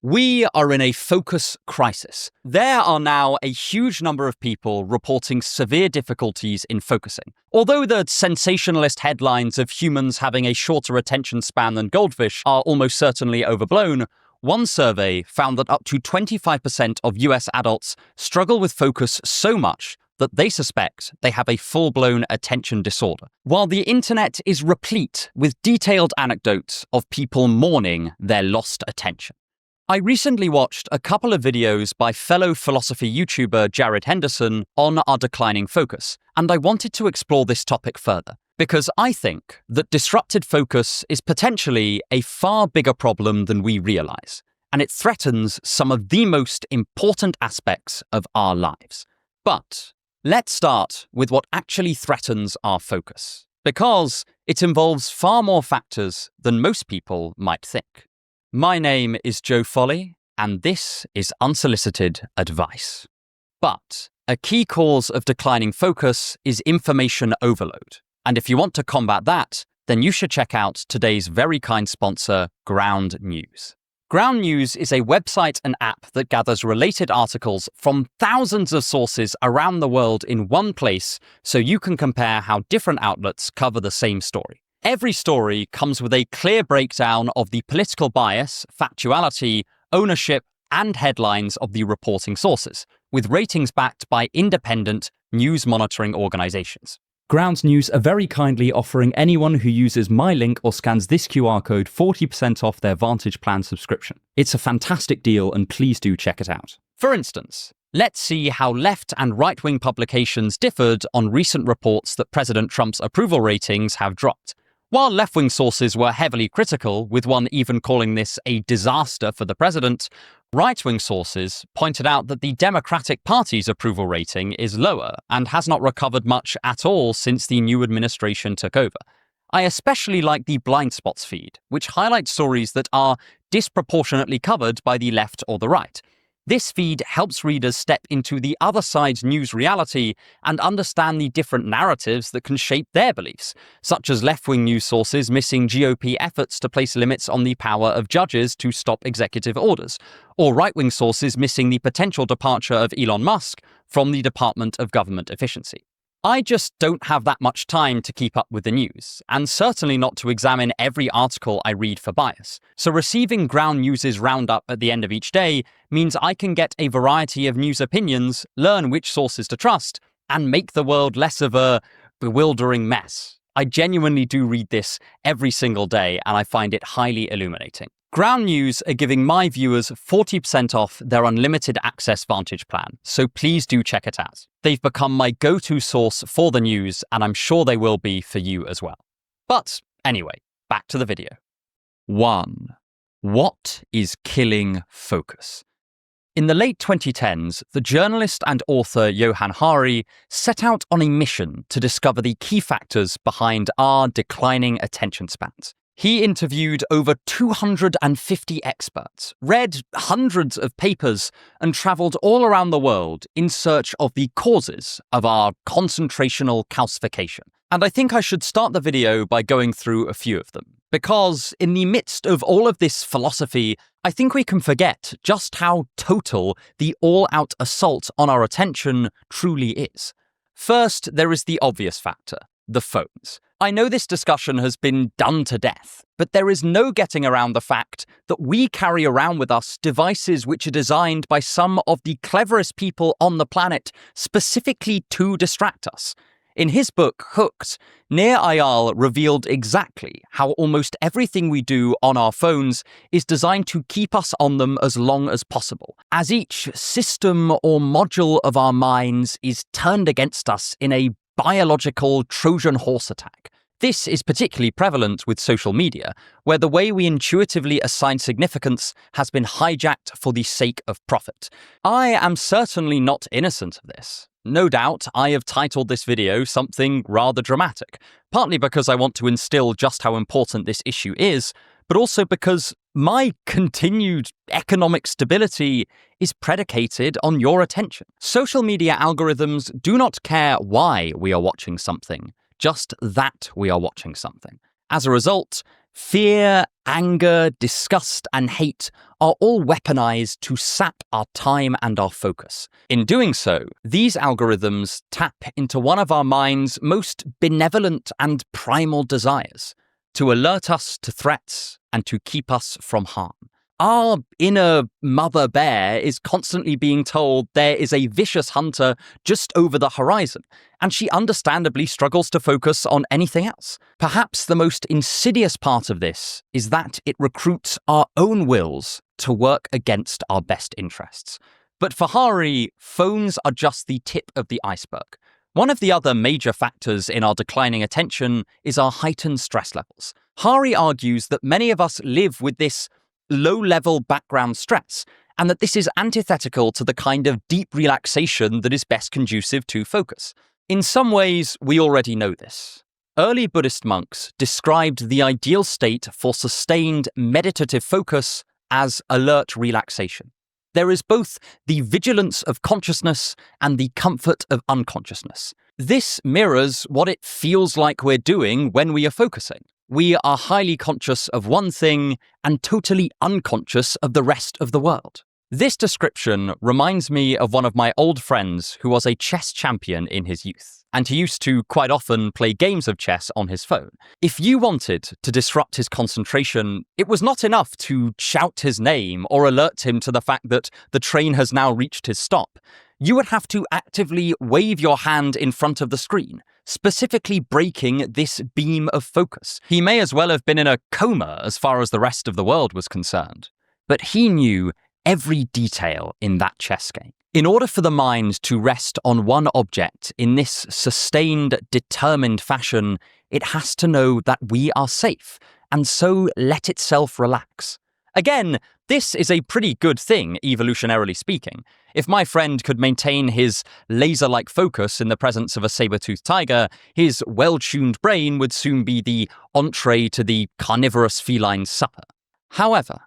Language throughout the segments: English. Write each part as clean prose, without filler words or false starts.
We are in a focus crisis. There are now a huge number of people reporting severe difficulties in focusing. Although the sensationalist headlines of humans having a shorter attention span than goldfish are almost certainly overblown, one survey found that up to 25% of US adults struggle with focus so much that they suspect they have a full-blown attention disorder. While the internet is replete with detailed anecdotes of people mourning their lost attention. I recently watched a couple of videos by fellow philosophy YouTuber Jared Henderson on our declining focus, and I wanted to explore this topic further, because I think that disrupted focus is potentially a far bigger problem than we realize, and it threatens some of the most important aspects of our lives. But let's start with what actually threatens our focus, because it involves far more factors than most people might think. My name is Joe Foley, and this is Unsolicited Advice. But a key cause of declining focus is information overload. And if you want to combat that, then you should check out today's very kind sponsor, Ground News. Ground News is a website and app that gathers related articles from thousands of sources around the world in one place so you can compare how different outlets cover the same story. Every story comes with a clear breakdown of the political bias, factuality, ownership, and headlines of the reporting sources, with ratings backed by independent news monitoring organizations. Ground News are very kindly offering anyone who uses my link or scans this QR code 40% off their Vantage Plan subscription. It's a fantastic deal, and please do check it out. For instance, let's see how left and right-wing publications differed on recent reports that President Trump's approval ratings have dropped. While left-wing sources were heavily critical, with one even calling this a disaster for the president, right-wing sources pointed out that the Democratic Party's approval rating is lower and has not recovered much at all since the new administration took over. I especially like the blind spots feed, which highlights stories that are disproportionately covered by the left or the right. This feed helps readers step into the other side's news reality and understand the different narratives that can shape their beliefs, such as left-wing news sources missing GOP efforts to place limits on the power of judges to stop executive orders, or right-wing sources missing the potential departure of Elon Musk from the Department of Government Efficiency. I just don't have that much time to keep up with the news, and certainly not to examine every article I read for bias. So receiving Ground News' roundup at the end of each day means I can get a variety of news opinions, learn which sources to trust, and make the world less of a bewildering mess. I genuinely do read this every single day, and I find it highly illuminating. Ground News are giving my viewers 40% off their unlimited access Vantage plan, so please do check it out. They've become my go-to source for the news, and I'm sure they will be for you as well. But anyway, back to the video. 1. What is killing focus? In the late 2010s, the journalist and author Johann Hari set out on a mission to discover the key factors behind our declining attention spans. He interviewed over 250 experts, read hundreds of papers, and traveled all around the world in search of the causes of our concentrational calcification. And I think I should start the video by going through a few of them, because in the midst of all of this philosophy, I think we can forget just how total the all-out assault on our attention truly is. First, there is the obvious factor, the phones. I know this discussion has been done to death, but there is no getting around the fact that we carry around with us devices which are designed by some of the cleverest people on the planet specifically to distract us. In his book, Hooked, Nir Eyal revealed exactly how almost everything we do on our phones is designed to keep us on them as long as possible, as each system or module of our minds is turned against us in a biological Trojan horse attack. This is particularly prevalent with social media, where the way we intuitively assign significance has been hijacked for the sake of profit. I am certainly not innocent of this. No doubt, I have titled this video something rather dramatic, partly because I want to instill just how important this issue is, but also because my continued economic stability is predicated on your attention. Social media algorithms do not care why we are watching something, just that we are watching something. As a result, Fear, anger, disgust, and hate are all weaponized to sap our time and our focus. In doing so, these algorithms tap into one of our mind's most benevolent and primal desires: to alert us to threats and to keep us from harm. Our inner mother bear is constantly being told there is a vicious hunter just over the horizon, and she understandably struggles to focus on anything else. Perhaps the most insidious part of this is that it recruits our own wills to work against our best interests. But for Hari, phones are just the tip of the iceberg. One of the other major factors in our declining attention is our heightened stress levels. Hari argues that many of us live with this low-level background stress, and that this is antithetical to the kind of deep relaxation that is best conducive to focus. In some ways, we already know this. Early Buddhist monks described the ideal state for sustained meditative focus as alert relaxation. There is both the vigilance of consciousness and the comfort of unconsciousness. This mirrors what it feels like we're doing when we are focusing. We are highly conscious of one thing and totally unconscious of the rest of the world. This description reminds me of one of my old friends who was a chess champion in his youth, and he used to quite often play games of chess on his phone. If you wanted to disrupt his concentration, it was not enough to shout his name or alert him to the fact that the train has now reached his stop. You would have to actively wave your hand in front of the screen, specifically breaking this beam of focus. He may as well have been in a coma as far as the rest of the world was concerned. But he knew every detail in that chess game. In order for the mind to rest on one object in this sustained, determined fashion, it has to know that we are safe, and so let itself relax. Again, this is a pretty good thing, evolutionarily speaking. If my friend could maintain his laser-like focus in the presence of a saber-toothed tiger, his well-tuned brain would soon be the entree to the carnivorous feline supper. However,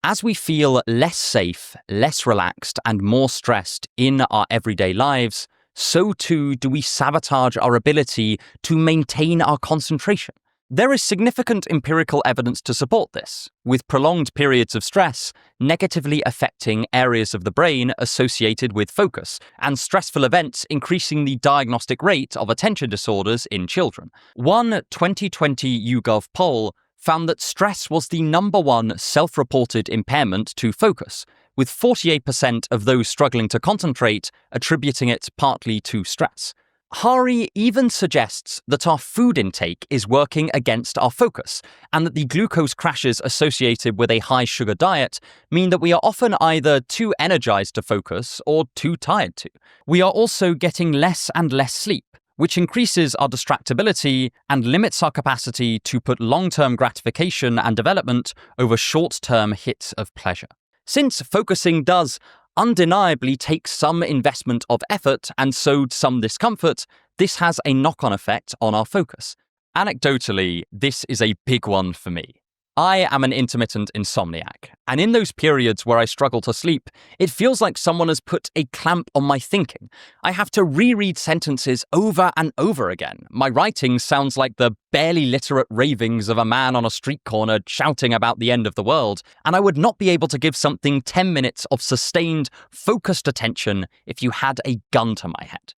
as we feel less safe, less relaxed, and more stressed in our everyday lives, so too do we sabotage our ability to maintain our concentration. There is significant empirical evidence to support this, with prolonged periods of stress negatively affecting areas of the brain associated with focus, and stressful events increasing the diagnostic rate of attention disorders in children. One 2020 YouGov poll found that stress was the #1 self-reported impairment to focus, with 48% of those struggling to concentrate attributing it partly to stress. Hari even suggests that our food intake is working against our focus, and that the glucose crashes associated with a high-sugar diet mean that we are often either too energized to focus or too tired to. We are also getting less and less sleep, which increases our distractibility and limits our capacity to put long-term gratification and development over short-term hits of pleasure. Since focusing does undeniably take some investment of effort and so some discomfort, this has a knock-on effect on our focus. Anecdotally, this is a big one for me. I am an intermittent insomniac, and in those periods where I struggle to sleep, it feels like someone has put a clamp on my thinking. I have to reread sentences over and over again. My writing sounds like the barely literate ravings of a man on a street corner shouting about the end of the world, and I would not be able to give something 10 minutes of sustained, focused attention if you had a gun to my head.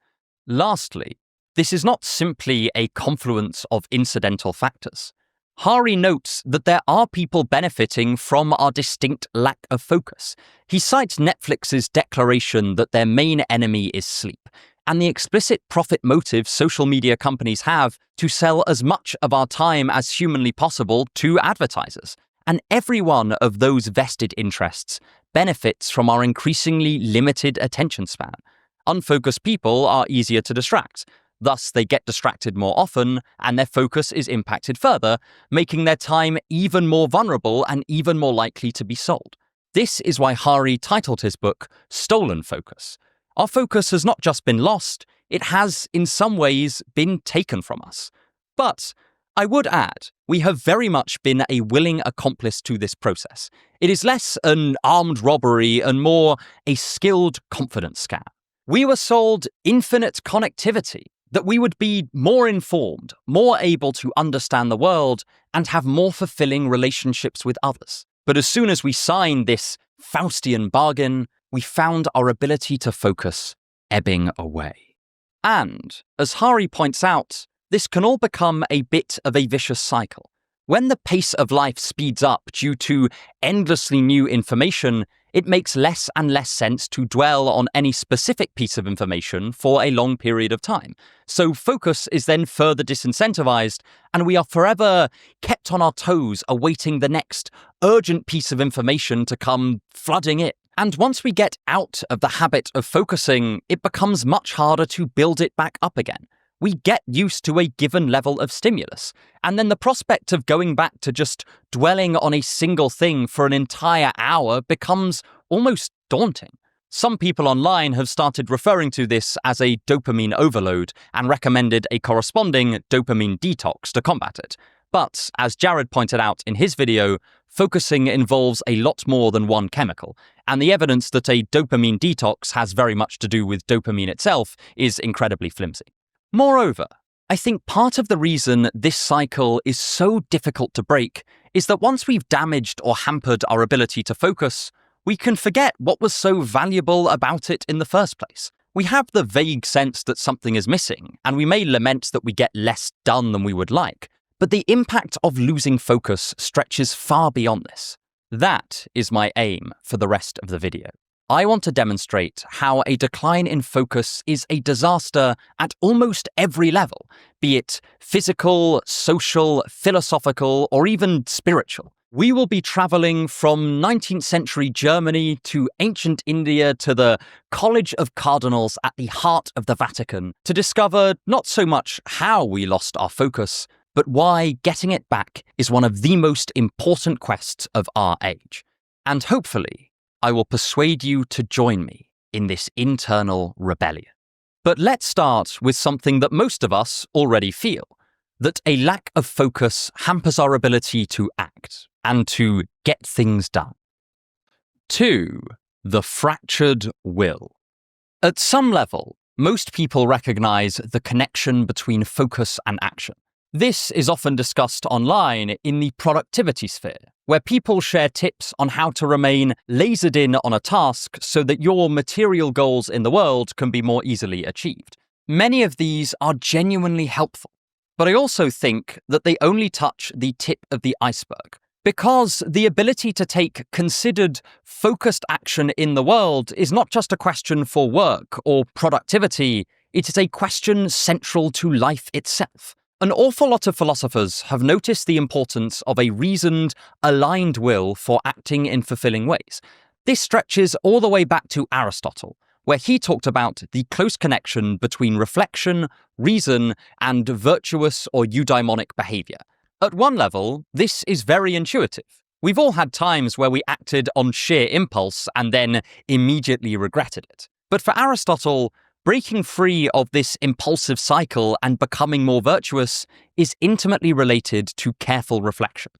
Lastly, this is not simply a confluence of incidental factors. Hari notes that there are people benefiting from our distinct lack of focus. He cites Netflix's declaration that their main enemy is sleep, and the explicit profit motive social media companies have to sell as much of our time as humanly possible to advertisers. And every one of those vested interests benefits from our increasingly limited attention span. Unfocused people are easier to distract. Thus, they get distracted more often, and their focus is impacted further, making their time even more vulnerable and even more likely to be sold. This is why Hari titled his book Stolen Focus. Our focus has not just been lost, it has, in some ways, been taken from us. But I would add, we have very much been a willing accomplice to this process. It is less an armed robbery and more a skilled confidence scam. We were sold infinite connectivity, that we would be more informed, more able to understand the world, and have more fulfilling relationships with others. But as soon as we signed this Faustian bargain, we found our ability to focus ebbing away. And, as Hari points out, this can all become a bit of a vicious cycle. When the pace of life speeds up due to endlessly new information, it makes less and less sense to dwell on any specific piece of information for a long period of time. So focus is then further disincentivized, and we are forever kept on our toes awaiting the next urgent piece of information to come flooding in. And once we get out of the habit of focusing, it becomes much harder to build it back up again. We get used to a given level of stimulus, and then the prospect of going back to just dwelling on a single thing for an entire hour becomes almost daunting. Some people online have started referring to this as a dopamine overload and recommended a corresponding dopamine detox to combat it. But, as Jared pointed out in his video, focusing involves a lot more than one chemical, and the evidence that a dopamine detox has very much to do with dopamine itself is incredibly flimsy. Moreover, I think part of the reason this cycle is so difficult to break is that once we've damaged or hampered our ability to focus, we can forget what was so valuable about it in the first place. We have the vague sense that something is missing, and we may lament that we get less done than we would like, but the impact of losing focus stretches far beyond this. That is my aim for the rest of the video. I want to demonstrate how a decline in focus is a disaster at almost every level, be it physical, social, philosophical, or even spiritual. We will be traveling from 19th century Germany to ancient India to the College of Cardinals at the heart of the Vatican to discover not so much how we lost our focus, but why getting it back is one of the most important quests of our age. And hopefully, I will persuade you to join me in this internal rebellion. But let's start with something that most of us already feel, that a lack of focus hampers our ability to act and to get things done. 2. The fractured will. At some level, most people recognize the connection between focus and action. This is often discussed online in the productivity sphere, where people share tips on how to remain lasered in on a task so that your material goals in the world can be more easily achieved. Many of these are genuinely helpful, but I also think that they only touch the tip of the iceberg, because the ability to take considered, focused action in the world is not just a question for work or productivity, it is a question central to life itself. An awful lot of philosophers have noticed the importance of a reasoned, aligned will for acting in fulfilling ways. This stretches all the way back to Aristotle, where he talked about the close connection between reflection, reason, and virtuous or eudaimonic behavior. At one level, this is very intuitive. We've all had times where we acted on sheer impulse and then immediately regretted it. But for Aristotle, breaking free of this impulsive cycle and becoming more virtuous is intimately related to careful reflection.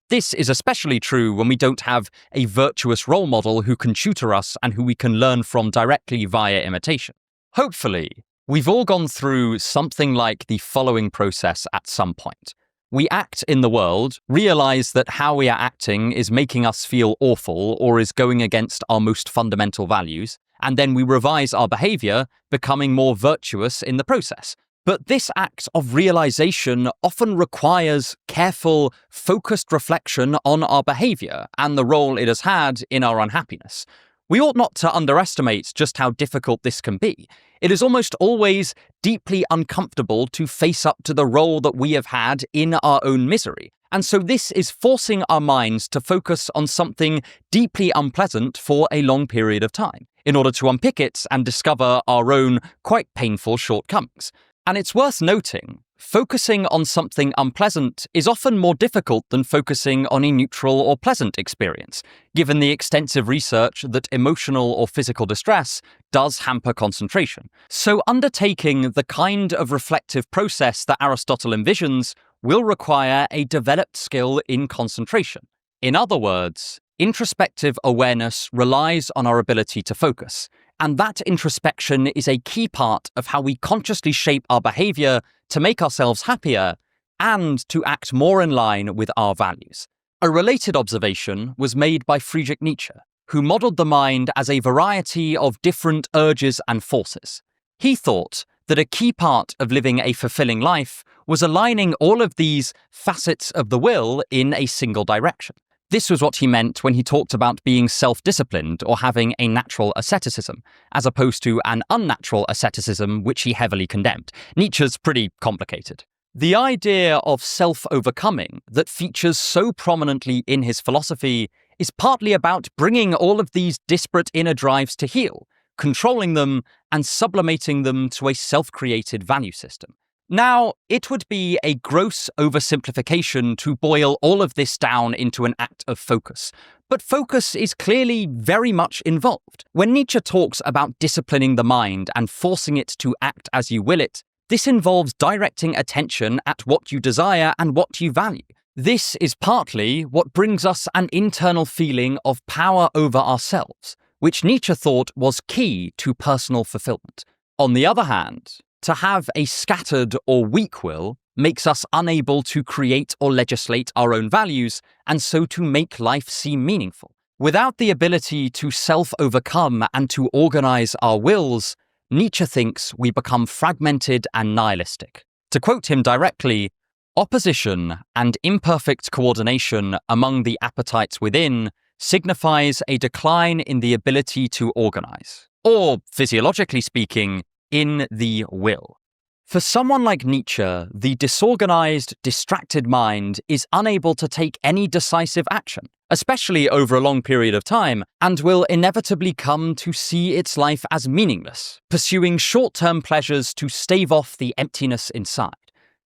This is especially true when we don't have a virtuous role model who can tutor us and who we can learn from directly via imitation. Hopefully, we've all gone through something like the following process at some point. We act in the world, realize that how we are acting is making us feel awful or is going against our most fundamental values, and then we revise our behavior, becoming more virtuous in the process. But this act of realization often requires careful, focused reflection on our behavior and the role it has had in our unhappiness. We ought not to underestimate just how difficult this can be. It is almost always deeply uncomfortable to face up to the role that we have had in our own misery. And so this is forcing our minds to focus on something deeply unpleasant for a long period of time, in order to unpick it and discover our own quite painful shortcomings. And it's worth noting, focusing on something unpleasant is often more difficult than focusing on a neutral or pleasant experience, given the extensive research that emotional or physical distress does hamper concentration. So undertaking the kind of reflective process that Aristotle envisions will require a developed skill in concentration. In other words, introspective awareness relies on our ability to focus, And that introspection is a key part of how we consciously shape our behavior to make ourselves happier and to act more in line with our values. A related observation was made by Friedrich Nietzsche, who modeled the mind as a variety of different urges and forces. He thought that a key part of living a fulfilling life was aligning all of these facets of the will in a single direction. This was what he meant when he talked about being self-disciplined or having a natural asceticism, as opposed to an unnatural asceticism which he heavily condemned. Nietzsche's pretty complicated. The idea of self-overcoming that features so prominently in his philosophy is partly about bringing all of these disparate inner drives to heel, controlling them and sublimating them to a self-created value system. Now, it would be a gross oversimplification to boil all of this down into an act of focus, but focus is clearly very much involved. When Nietzsche talks about disciplining the mind and forcing it to act as you will it, this involves directing attention at what you desire and what you value. This is partly what brings us an internal feeling of power over ourselves, which Nietzsche thought was key to personal fulfillment. On the other hand, to have a scattered or weak will makes us unable to create or legislate our own values, and so to make life seem meaningful. Without the ability to self-overcome and to organize our wills, Nietzsche thinks we become fragmented and nihilistic. To quote him directly, "Opposition and imperfect coordination among the appetites within signifies a decline in the ability to organize, or, physiologically speaking, in the will." For someone like Nietzsche, the disorganized, distracted mind is unable to take any decisive action, especially over a long period of time, and will inevitably come to see its life as meaningless, pursuing short-term pleasures to stave off the emptiness inside.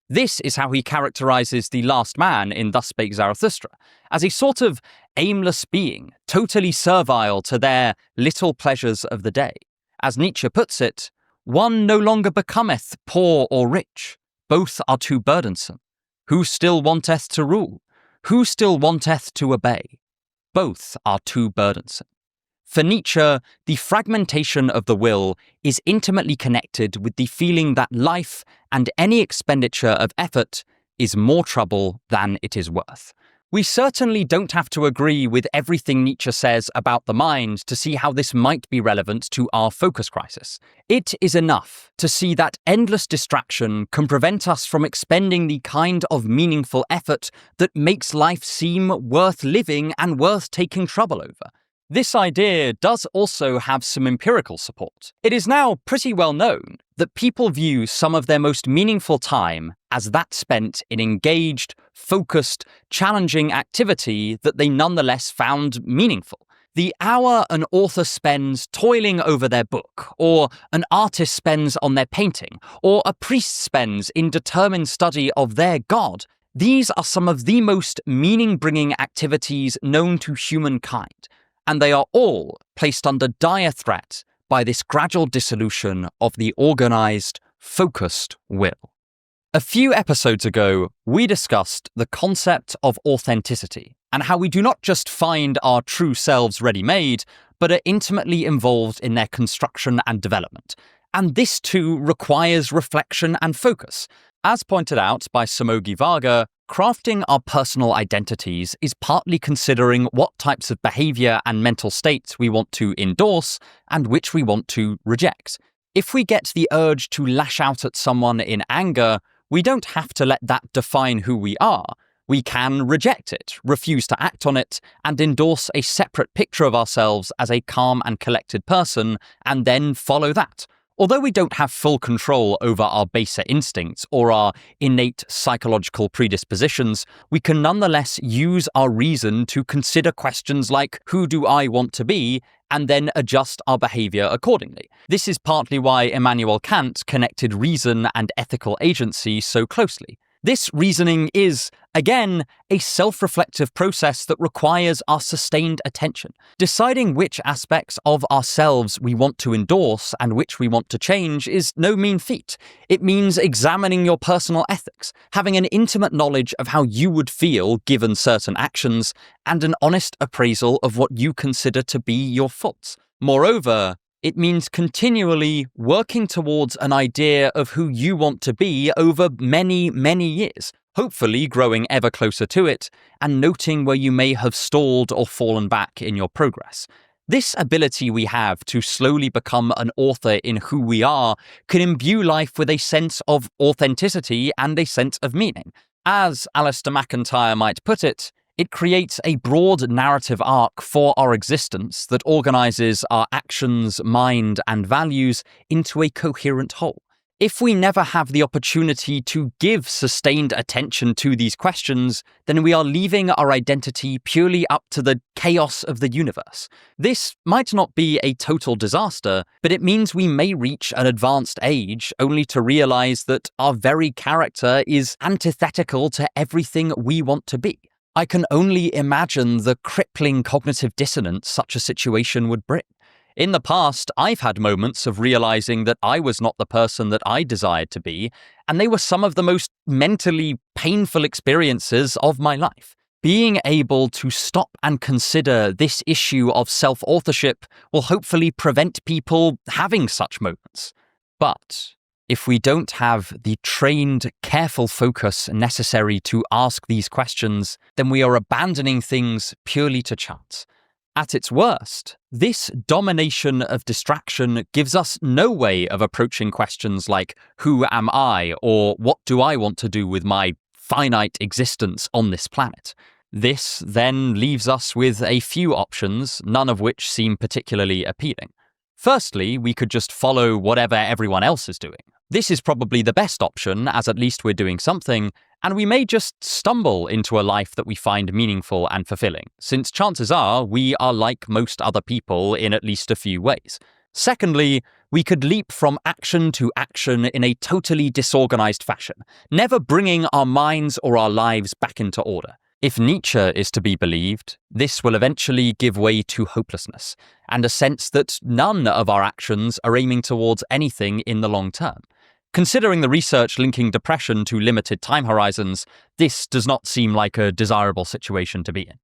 This is how he characterizes the last man in Thus Spake Zarathustra, as a sort of aimless being, totally servile to their little pleasures of the day. As Nietzsche puts it, "One no longer becometh poor or rich. Both are too burdensome. Who still wanteth to rule? Who still wanteth to obey? Both are too burdensome." For Nietzsche, the fragmentation of the will is intimately connected with the feeling that life and any expenditure of effort is more trouble than it is worth. We certainly don't have to agree with everything Nietzsche says about the mind to see how this might be relevant to our focus crisis. It is enough to see that endless distraction can prevent us from expending the kind of meaningful effort that makes life seem worth living and worth taking trouble over. This idea does also have some empirical support. It is now pretty well known that people view some of their most meaningful time as that spent in engaged, focused, challenging activity that they nonetheless found meaningful. The hour an author spends toiling over their book, or an artist spends on their painting, or a priest spends in determined study of their God, these are some of the most meaning-bringing activities known to humankind. And they are all placed under dire threat by this gradual dissolution of the organized, focused will. A few episodes ago, we discussed the concept of authenticity and how we do not just find our true selves ready-made, but are intimately involved in their construction and development. And this too requires reflection and focus. As pointed out by Somogi Varga, crafting our personal identities is partly considering what types of behavior and mental states we want to endorse and which we want to reject. If we get the urge to lash out at someone in anger, we don't have to let that define who we are. We can reject it, refuse to act on it, and endorse a separate picture of ourselves as a calm and collected person, and then follow that. Although we don't have full control over our baser instincts or our innate psychological predispositions, we can nonetheless use our reason to consider questions like, who do I want to be, and then adjust our behavior accordingly. This is partly why Immanuel Kant connected reason and ethical agency so closely. This reasoning is, again, a self-reflective process that requires our sustained attention. Deciding which aspects of ourselves we want to endorse and which we want to change is no mean feat. It means examining your personal ethics, having an intimate knowledge of how you would feel given certain actions, and an honest appraisal of what you consider to be your faults. Moreover, It means continually working towards an idea of who you want to be over many, many years, hopefully growing ever closer to it and noting where you may have stalled or fallen back in your progress. This ability we have to slowly become an author in who we are can imbue life with a sense of authenticity and a sense of meaning. As Alistair MacIntyre might put it, it creates a broad narrative arc for our existence that organizes our actions, mind, and values into a coherent whole. If we never have the opportunity to give sustained attention to these questions, then we are leaving our identity purely up to the chaos of the universe. This might not be a total disaster, but it means we may reach an advanced age only to realize that our very character is antithetical to everything we want to be. I can only imagine the crippling cognitive dissonance such a situation would bring. In the past, I've had moments of realizing that I was not the person that I desired to be, and they were some of the most mentally painful experiences of my life. Being able to stop and consider this issue of self-authorship will hopefully prevent people having such moments. But if we don't have the trained, careful focus necessary to ask these questions, then we are abandoning things purely to chance. At its worst, this domination of distraction gives us no way of approaching questions like, who am I, or what do I want to do with my finite existence on this planet? This then leaves us with a few options, none of which seem particularly appealing. Firstly, we could just follow whatever everyone else is doing. This is probably the best option, as at least we're doing something, and we may just stumble into a life that we find meaningful and fulfilling, since chances are we are like most other people in at least a few ways. Secondly, we could leap from action to action in a totally disorganized fashion, never bringing our minds or our lives back into order. If Nietzsche is to be believed, this will eventually give way to hopelessness, and a sense that none of our actions are aiming towards anything in the long term. Considering the research linking depression to limited time horizons, this does not seem like a desirable situation to be in.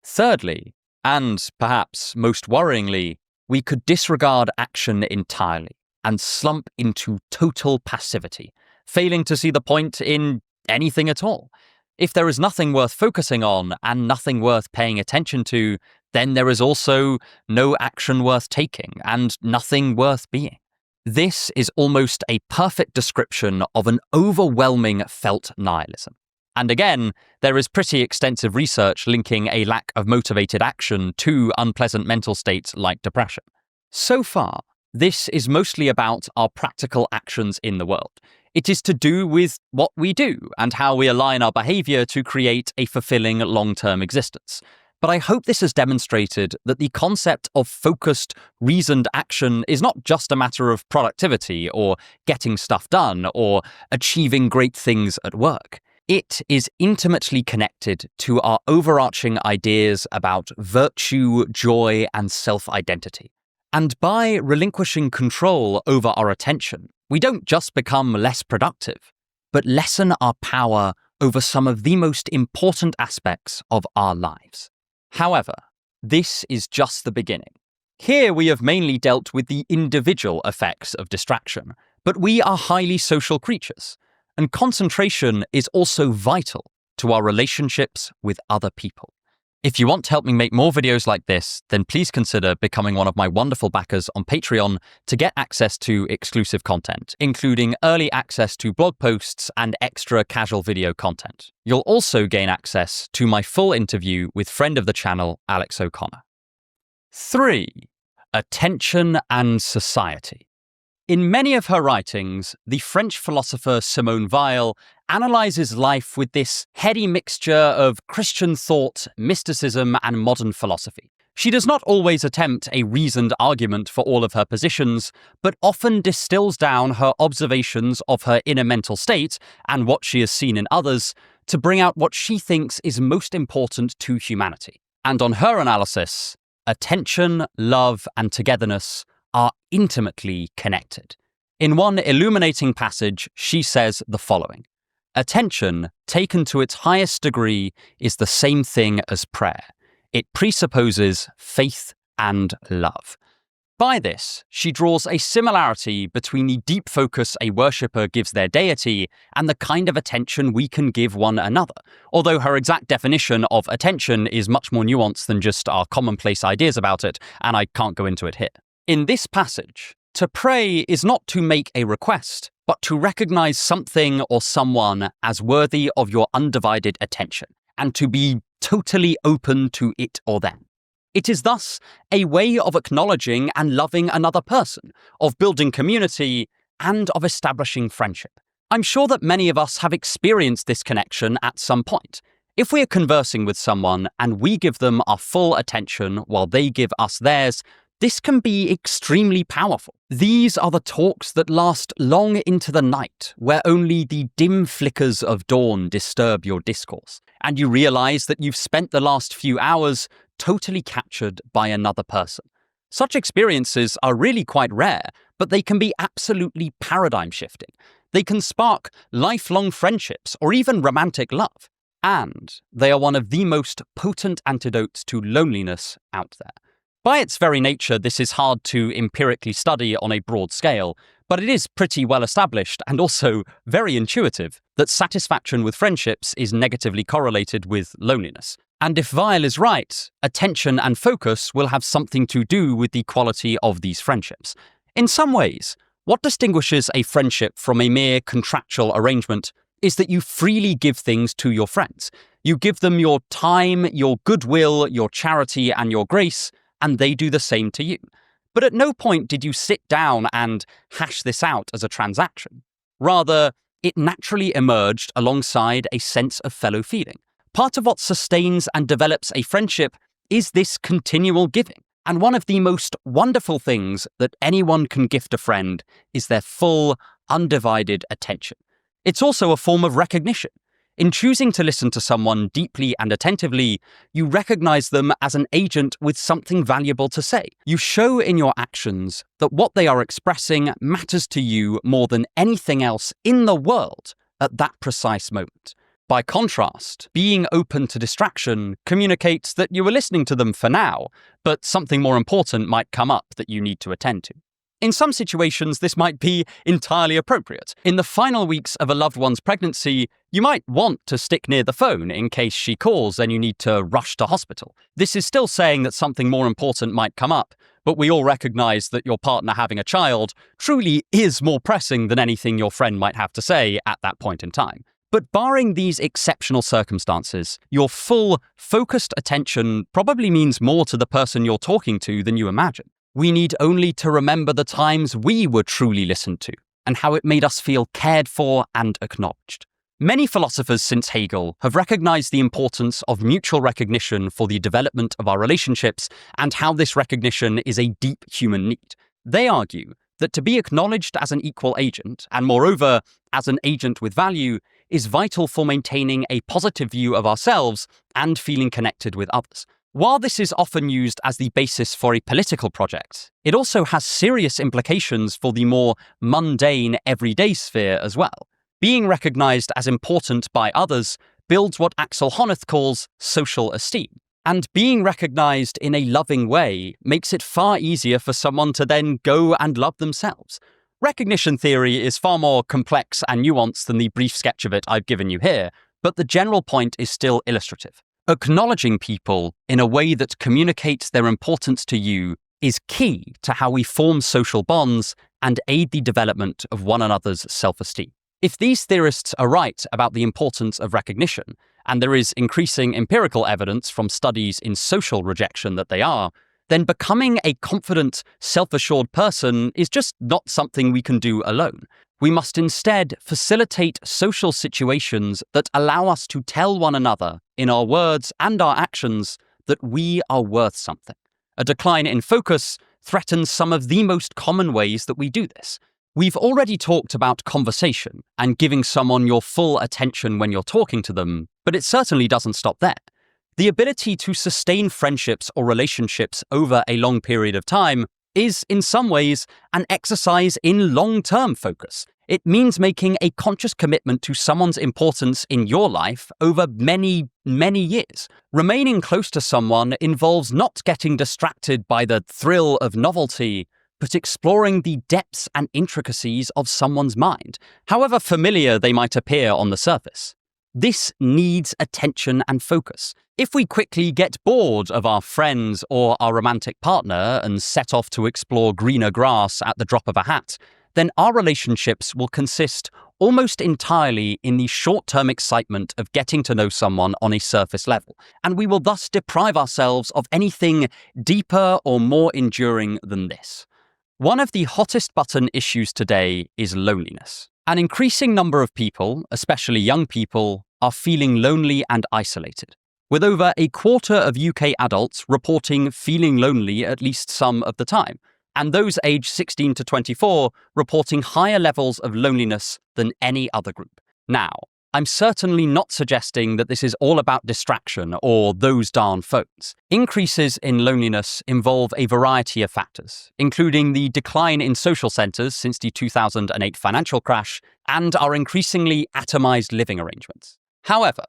Thirdly, and perhaps most worryingly, we could disregard action entirely and slump into total passivity, failing to see the point in anything at all. If there is nothing worth focusing on and nothing worth paying attention to, then there is also no action worth taking and nothing worth being. This is almost a perfect description of an overwhelming felt nihilism. And again, there is pretty extensive research linking a lack of motivated action to unpleasant mental states like depression. So far, this is mostly about our practical actions in the world. It is to do with what we do and how we align our behavior to create a fulfilling long-term existence. But I hope this has demonstrated that the concept of focused, reasoned action is not just a matter of productivity or getting stuff done or achieving great things at work. It is intimately connected to our overarching ideas about virtue, joy, and self-identity. And by relinquishing control over our attention, we don't just become less productive, but lessen our power over some of the most important aspects of our lives. However, this is just the beginning. Here we have mainly dealt with the individual effects of distraction, but we are highly social creatures, and concentration is also vital to our relationships with other people. If you want to help me make more videos like this, then please consider becoming one of my wonderful backers on Patreon to get access to exclusive content, including early access to blog posts and extra casual video content. You'll also gain access to my full interview with friend of the channel, Alex O'Connor. 3. Attention and society. In many of her writings, the French philosopher Simone Weil analyzes life with this heady mixture of Christian thought, mysticism, and modern philosophy. She does not always attempt a reasoned argument for all of her positions, but often distills down her observations of her inner mental state and what she has seen in others to bring out what she thinks is most important to humanity. And on her analysis, attention, love, and togetherness are intimately connected. In one illuminating passage, she says the following: "Attention, taken to its highest degree, is the same thing as prayer. It presupposes faith and love." By this, she draws a similarity between the deep focus a worshipper gives their deity and the kind of attention we can give one another, although her exact definition of attention is much more nuanced than just our commonplace ideas about it, and I can't go into it here. In this passage, to pray is not to make a request, but to recognize something or someone as worthy of your undivided attention, and to be totally open to it or them. It is thus a way of acknowledging and loving another person, of building community, and of establishing friendship. I'm sure that many of us have experienced this connection at some point. If we are conversing with someone and we give them our full attention while they give us theirs, this can be extremely powerful. These are the talks that last long into the night, where only the dim flickers of dawn disturb your discourse, and you realize that you've spent the last few hours totally captured by another person. Such experiences are really quite rare, but they can be absolutely paradigm shifting. They can spark lifelong friendships or even romantic love, and they are one of the most potent antidotes to loneliness out there. By its very nature, this is hard to empirically study on a broad scale, but it is pretty well established and also very intuitive that satisfaction with friendships is negatively correlated with loneliness. And if Weil is right, attention and focus will have something to do with the quality of these friendships. In some ways, what distinguishes a friendship from a mere contractual arrangement is that you freely give things to your friends. You give them your time, your goodwill, your charity, and your grace, and they do the same to you. But at no point did you sit down and hash this out as a transaction. Rather, it naturally emerged alongside a sense of fellow feeling. Part of what sustains and develops a friendship is this continual giving. And one of the most wonderful things that anyone can gift a friend is their full, undivided attention. It's also a form of recognition. In choosing to listen to someone deeply and attentively, you recognize them as an agent with something valuable to say. You show in your actions that what they are expressing matters to you more than anything else in the world at that precise moment. By contrast, being open to distraction communicates that you are listening to them for now, but something more important might come up that you need to attend to. In some situations, this might be entirely appropriate. In the final weeks of a loved one's pregnancy, you might want to stick near the phone in case she calls and you need to rush to hospital. This is still saying that something more important might come up, but we all recognize that your partner having a child truly is more pressing than anything your friend might have to say at that point in time. But barring these exceptional circumstances, your full, focused attention probably means more to the person you're talking to than you imagine. We need only to remember the times we were truly listened to, and how it made us feel cared for and acknowledged. Many philosophers since Hegel have recognized the importance of mutual recognition for the development of our relationships, and how this recognition is a deep human need. They argue that to be acknowledged as an equal agent, and moreover, as an agent with value, is vital for maintaining a positive view of ourselves and feeling connected with others. While this is often used as the basis for a political project, it also has serious implications for the more mundane, everyday sphere as well. Being recognized as important by others builds what Axel Honneth calls social esteem. And being recognized in a loving way makes it far easier for someone to then go and love themselves. Recognition theory is far more complex and nuanced than the brief sketch of it I've given you here, but the general point is still illustrative. Acknowledging people in a way that communicates their importance to you is key to how we form social bonds and aid the development of one another's self-esteem. If these theorists are right about the importance of recognition, and there is increasing empirical evidence from studies in social rejection that they are, then becoming a confident, self-assured person is just not something we can do alone. We must instead facilitate social situations that allow us to tell one another, in our words and our actions, that we are worth something. A decline in focus threatens some of the most common ways that we do this. We've already talked about conversation and giving someone your full attention when you're talking to them, but it certainly doesn't stop there. The ability to sustain friendships or relationships over a long period of time is, in some ways, an exercise in long-term focus. It means making a conscious commitment to someone's importance in your life over many, many years. Remaining close to someone involves not getting distracted by the thrill of novelty, but exploring the depths and intricacies of someone's mind, however familiar they might appear on the surface. This needs attention and focus. If we quickly get bored of our friends or our romantic partner and set off to explore greener grass at the drop of a hat, then our relationships will consist almost entirely in the short-term excitement of getting to know someone on a surface level, and we will thus deprive ourselves of anything deeper or more enduring than this. One of the hottest button issues today is loneliness. An increasing number of people, especially young people, are feeling lonely and isolated, with over a quarter of UK adults reporting feeling lonely at least some of the time, and those aged 16 to 24 reporting higher levels of loneliness than any other group. Now, I'm certainly not suggesting that this is all about distraction or those darn phones. Increases in loneliness involve a variety of factors, including the decline in social centres since the 2008 financial crash and our increasingly atomized living arrangements. However,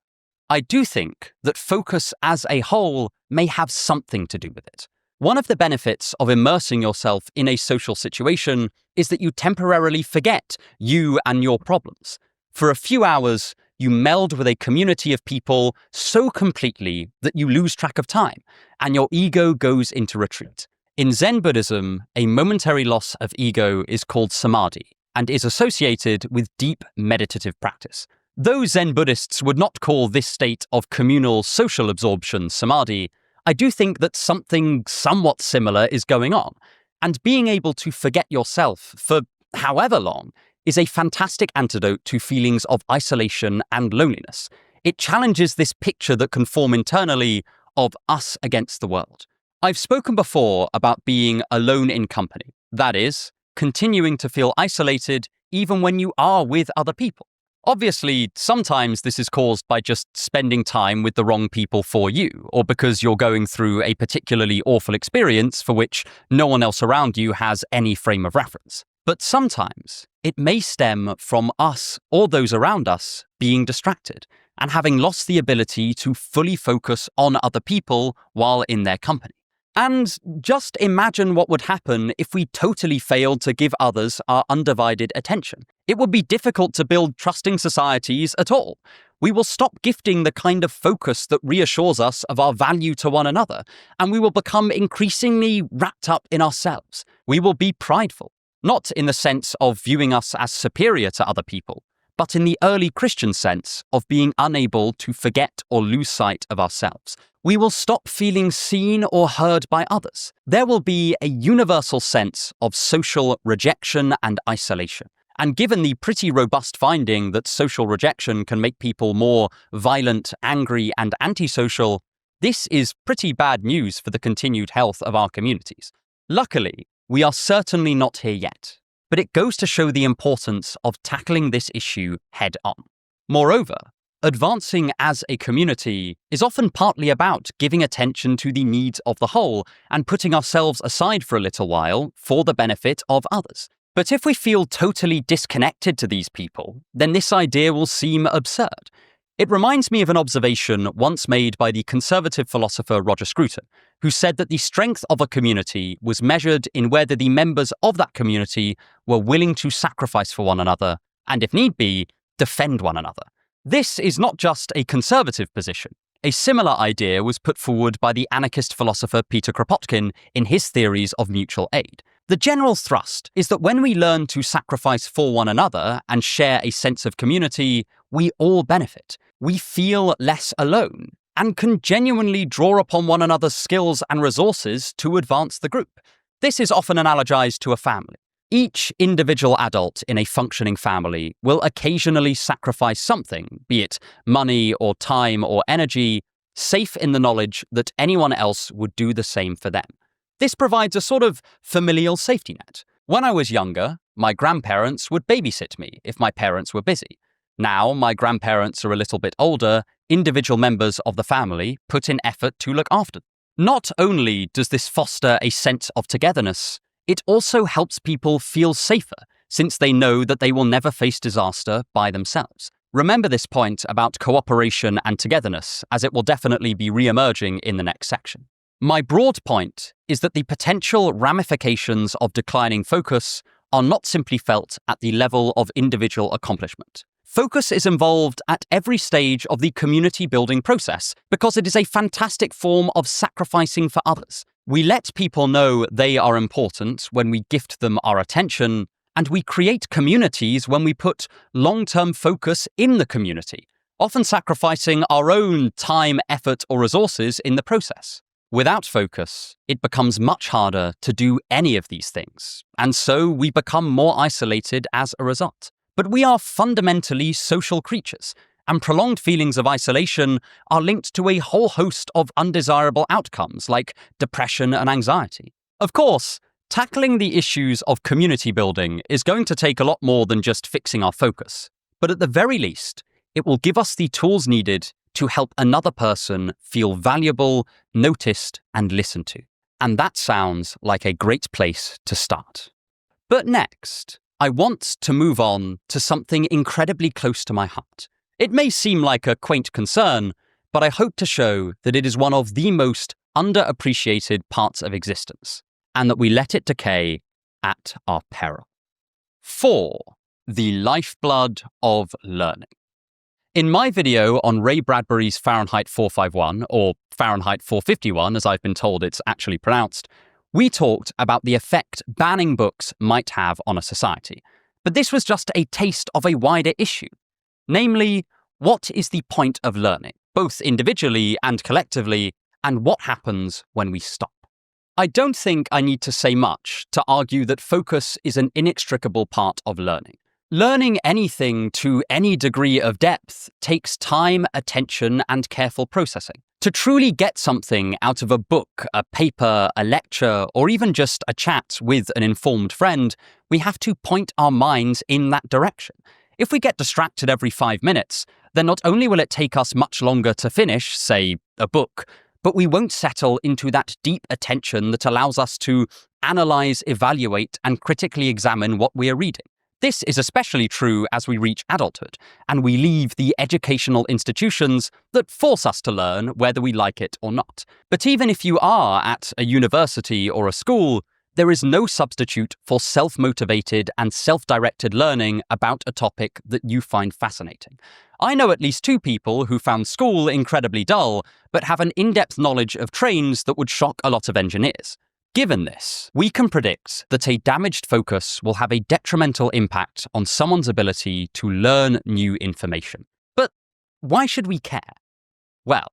I do think that focus as a whole may have something to do with it. One of the benefits of immersing yourself in a social situation is that you temporarily forget you and your problems. For a few hours, you meld with a community of people so completely that you lose track of time, and your ego goes into retreat. In Zen Buddhism, a momentary loss of ego is called samadhi, and is associated with deep meditative practice. Though Zen Buddhists would not call this state of communal social absorption samadhi, I do think that something somewhat similar is going on, and being able to forget yourself for however long is a fantastic antidote to feelings of isolation and loneliness. It challenges this picture that can form internally of us against the world. I've spoken before about being alone in company, that is, continuing to feel isolated even when you are with other people. Obviously, sometimes this is caused by just spending time with the wrong people for you, or because you're going through a particularly awful experience for which no one else around you has any frame of reference. But sometimes it may stem from us or those around us being distracted and having lost the ability to fully focus on other people while in their company. And just imagine what would happen if we totally failed to give others our undivided attention. It would be difficult to build trusting societies at all. We will stop gifting the kind of focus that reassures us of our value to one another, and we will become increasingly wrapped up in ourselves. We will be prideful, not in the sense of viewing us as superior to other people, but in the early Christian sense of being unable to forget or lose sight of ourselves. We will stop feeling seen or heard by others. There will be a universal sense of social rejection and isolation. And given the pretty robust finding that social rejection can make people more violent, angry, and antisocial, this is pretty bad news for the continued health of our communities. Luckily, we are certainly not here yet, but it goes to show the importance of tackling this issue head on. Moreover, advancing as a community is often partly about giving attention to the needs of the whole and putting ourselves aside for a little while for the benefit of others. But if we feel totally disconnected to these people, then this idea will seem absurd. It reminds me of an observation once made by the conservative philosopher Roger Scruton, who said that the strength of a community was measured in whether the members of that community were willing to sacrifice for one another, and if need be, defend one another. This is not just a conservative position. A similar idea was put forward by the anarchist philosopher Peter Kropotkin in his theories of mutual aid. The general thrust is that when we learn to sacrifice for one another and share a sense of community, we all benefit. We feel less alone and can genuinely draw upon one another's skills and resources to advance the group. This is often analogized to a family. Each individual adult in a functioning family will occasionally sacrifice something, be it money or time or energy, safe in the knowledge that anyone else would do the same for them. This provides a sort of familial safety net. When I was younger, my grandparents would babysit me if my parents were busy. Now my grandparents are a little bit older, individual members of the family put in effort to look after them. Not only does this foster a sense of togetherness, It also helps people feel safer, since they know that they will never face disaster by themselves. Remember this point about cooperation and togetherness, as it will definitely be re-emerging in the next section. My broad point is that the potential ramifications of declining focus are not simply felt at the level of individual accomplishment. Focus is involved at every stage of the community building process because it is a fantastic form of sacrificing for others. We let people know they are important when we gift them our attention, and we create communities when we put long-term focus in the community, often sacrificing our own time, effort, or resources in the process. Without focus, it becomes much harder to do any of these things, and so we become more isolated as a result. But we are fundamentally social creatures, and prolonged feelings of isolation are linked to a whole host of undesirable outcomes like depression and anxiety. Of course, tackling the issues of community building is going to take a lot more than just fixing our focus, but at the very least, it will give us the tools needed to help another person feel valuable, noticed, and listened to. And that sounds like a great place to start. But next, I want to move on to something incredibly close to my heart. It may seem like a quaint concern, but I hope to show that it is one of the most underappreciated parts of existence, and that we let it decay at our peril. 4. The lifeblood of learning. In my video on Ray Bradbury's Fahrenheit 451, or Fahrenheit 451 as I've been told it's actually pronounced, we talked about the effect banning books might have on a society. But this was just a taste of a wider issue. Namely, what is the point of learning, both individually and collectively, and what happens when we stop? I don't think I need to say much to argue that focus is an inextricable part of learning. Learning anything to any degree of depth takes time, attention, and careful processing. To truly get something out of a book, a paper, a lecture, or even just a chat with an informed friend, we have to point our minds in that direction. If we get distracted every 5 minutes, then not only will it take us much longer to finish, say, a book, but we won't settle into that deep attention that allows us to analyze, evaluate, and critically examine what we are reading. This is especially true as we reach adulthood, and we leave the educational institutions that force us to learn whether we like it or not. But even if you are at a university or a school, there is no substitute for self-motivated and self-directed learning about a topic that you find fascinating. I know at least 2 people who found school incredibly dull, but have an in-depth knowledge of trains that would shock a lot of engineers. Given this, we can predict that a damaged focus will have a detrimental impact on someone's ability to learn new information. But why should we care? Well,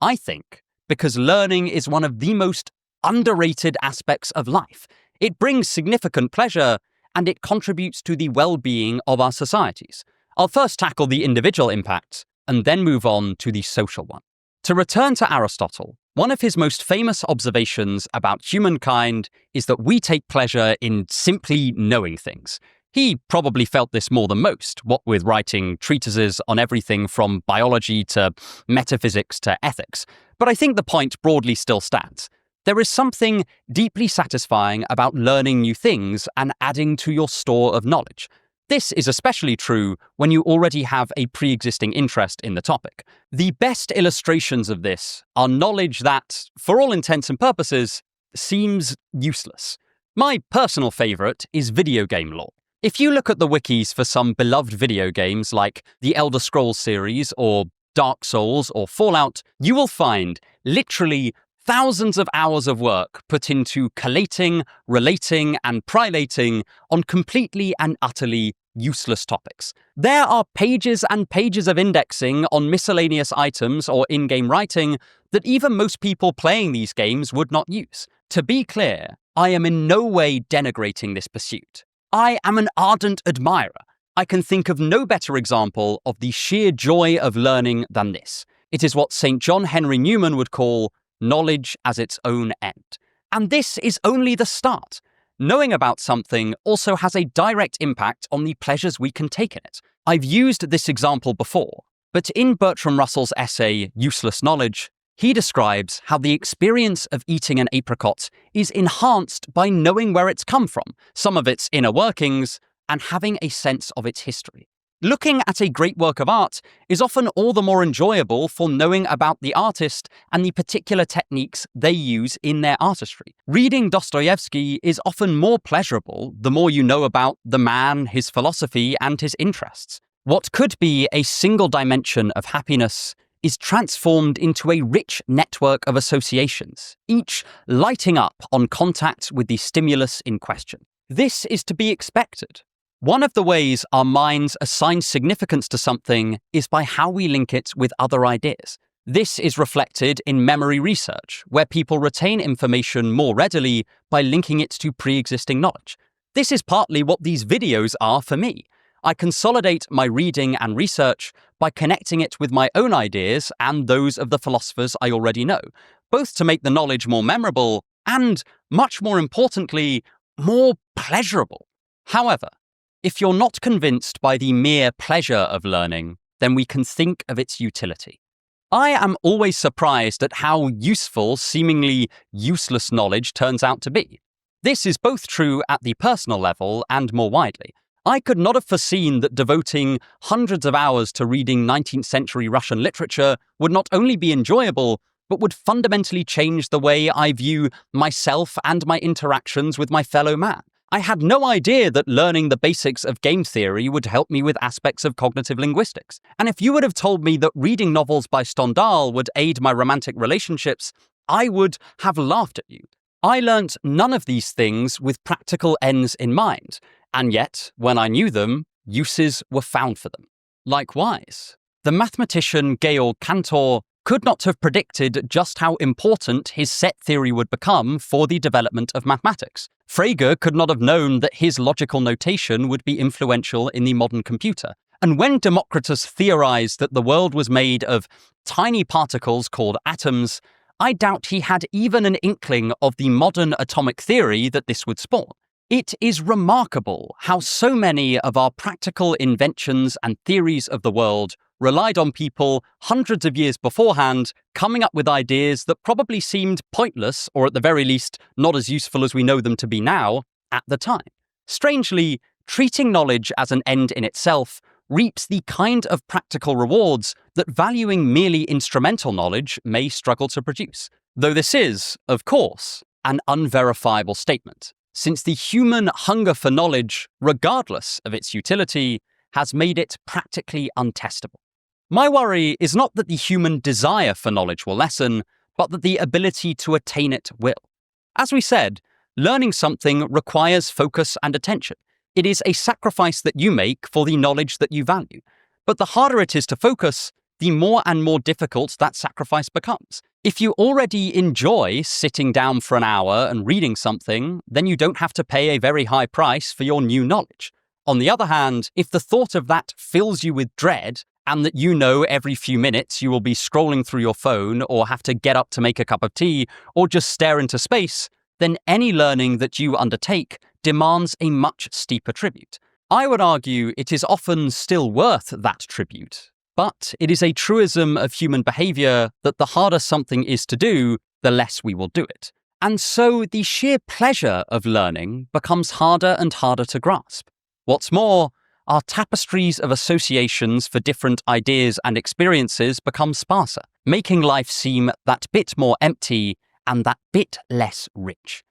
I think because learning is one of the most underrated aspects of life. It brings significant pleasure, and it contributes to the well-being of our societies. I'll first tackle the individual impact, and then move on to the social one. To return to Aristotle, one of his most famous observations about humankind is that we take pleasure in simply knowing things. He probably felt this more than most, what with writing treatises on everything from biology to metaphysics to ethics. But I think the point broadly still stands. There is something deeply satisfying about learning new things and adding to your store of knowledge. This is especially true when you already have a pre-existing interest in the topic. The best illustrations of this are knowledge that, for all intents and purposes, seems useless. My personal favourite is video game lore. If you look at the wikis for some beloved video games like the Elder Scrolls series or Dark Souls or Fallout, you will find literally thousands of hours of work put into collating, relating, and prelating on completely and utterly useless topics. There are pages and pages of indexing on miscellaneous items or in-game writing that even most people playing these games would not use. To be clear, I am in no way denigrating this pursuit. I am an ardent admirer. I can think of no better example of the sheer joy of learning than this. It is what St. John Henry Newman would call knowledge as its own end. And this is only the start. Knowing about something also has a direct impact on the pleasures we can take in it. I've used this example before, but in Bertrand Russell's essay, Useless Knowledge, He describes how the experience of eating an apricot is enhanced by knowing where it's come from, some of its inner workings, and having a sense of its history. Looking at a great work of art is often all the more enjoyable for knowing about the artist and the particular techniques they use in their artistry. Reading Dostoevsky is often more pleasurable the more you know about the man, his philosophy, and his interests. What could be a single dimension of happiness is transformed into a rich network of associations, each lighting up on contact with the stimulus in question. This is to be expected. One of the ways our minds assign significance to something is by how we link it with other ideas. This is reflected in memory research, where people retain information more readily by linking it to pre-existing knowledge. This is partly what these videos are for me. I consolidate my reading and research by connecting it with my own ideas and those of the philosophers I already know, both to make the knowledge more memorable and, much more importantly, more pleasurable. However, if you're not convinced by the mere pleasure of learning, then we can think of its utility. I am always surprised at how useful seemingly useless knowledge turns out to be. This is both true at the personal level and more widely. I could not have foreseen that devoting hundreds of hours to reading 19th century Russian literature would not only be enjoyable, but would fundamentally change the way I view myself and my interactions with my fellow man. I had no idea that learning the basics of game theory would help me with aspects of cognitive linguistics. And if you would have told me that reading novels by Stendhal would aid my romantic relationships, I would have laughed at you. I learnt none of these things with practical ends in mind, and yet, when I knew them, uses were found for them. Likewise, the mathematician Georg Cantor could not have predicted just how important his set theory would become for the development of mathematics. Frege could not have known that his logical notation would be influential in the modern computer. And when Democritus theorized that the world was made of tiny particles called atoms, I doubt he had even an inkling of the modern atomic theory that this would spawn. It is remarkable how so many of our practical inventions and theories of the world relied on people hundreds of years beforehand coming up with ideas that probably seemed pointless, or at the very least not as useful as we know them to be now, at the time. Strangely, treating knowledge as an end in itself reaps the kind of practical rewards that valuing merely instrumental knowledge may struggle to produce. Though this is, of course, an unverifiable statement, since the human hunger for knowledge, regardless of its utility, has made it practically untestable. My worry is not that the human desire for knowledge will lessen, but that the ability to attain it will. As we said, learning something requires focus and attention. It is a sacrifice that you make for the knowledge that you value. But the harder it is to focus, the more and more difficult that sacrifice becomes. If you already enjoy sitting down for an hour and reading something, then you don't have to pay a very high price for your new knowledge. On the other hand, if the thought of that fills you with dread, and that you know every few minutes you will be scrolling through your phone or have to get up to make a cup of tea or just stare into space, then any learning that you undertake demands a much steeper tribute. I would argue it is often still worth that tribute, but it is a truism of human behavior that the harder something is to do, the less we will do it. And so the sheer pleasure of learning becomes harder and harder to grasp. What's more, our tapestries of associations for different ideas and experiences become sparser, making life seem that bit more empty and that bit less rich.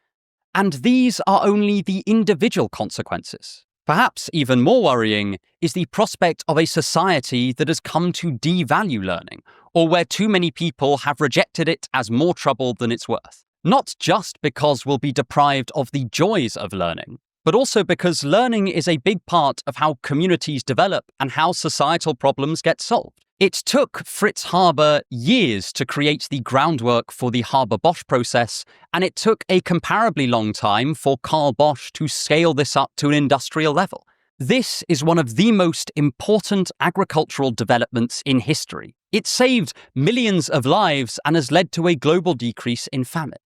And these are only the individual consequences. Perhaps even more worrying is the prospect of a society that has come to devalue learning, or where too many people have rejected it as more trouble than it's worth. Not just because we'll be deprived of the joys of learning, but also because learning is a big part of how communities develop and how societal problems get solved. It took Fritz Haber years to create the groundwork for the Haber-Bosch process, and it took a comparably long time for Carl Bosch to scale this up to an industrial level. This is one of the most important agricultural developments in history. It saved millions of lives and has led to a global decrease in famine.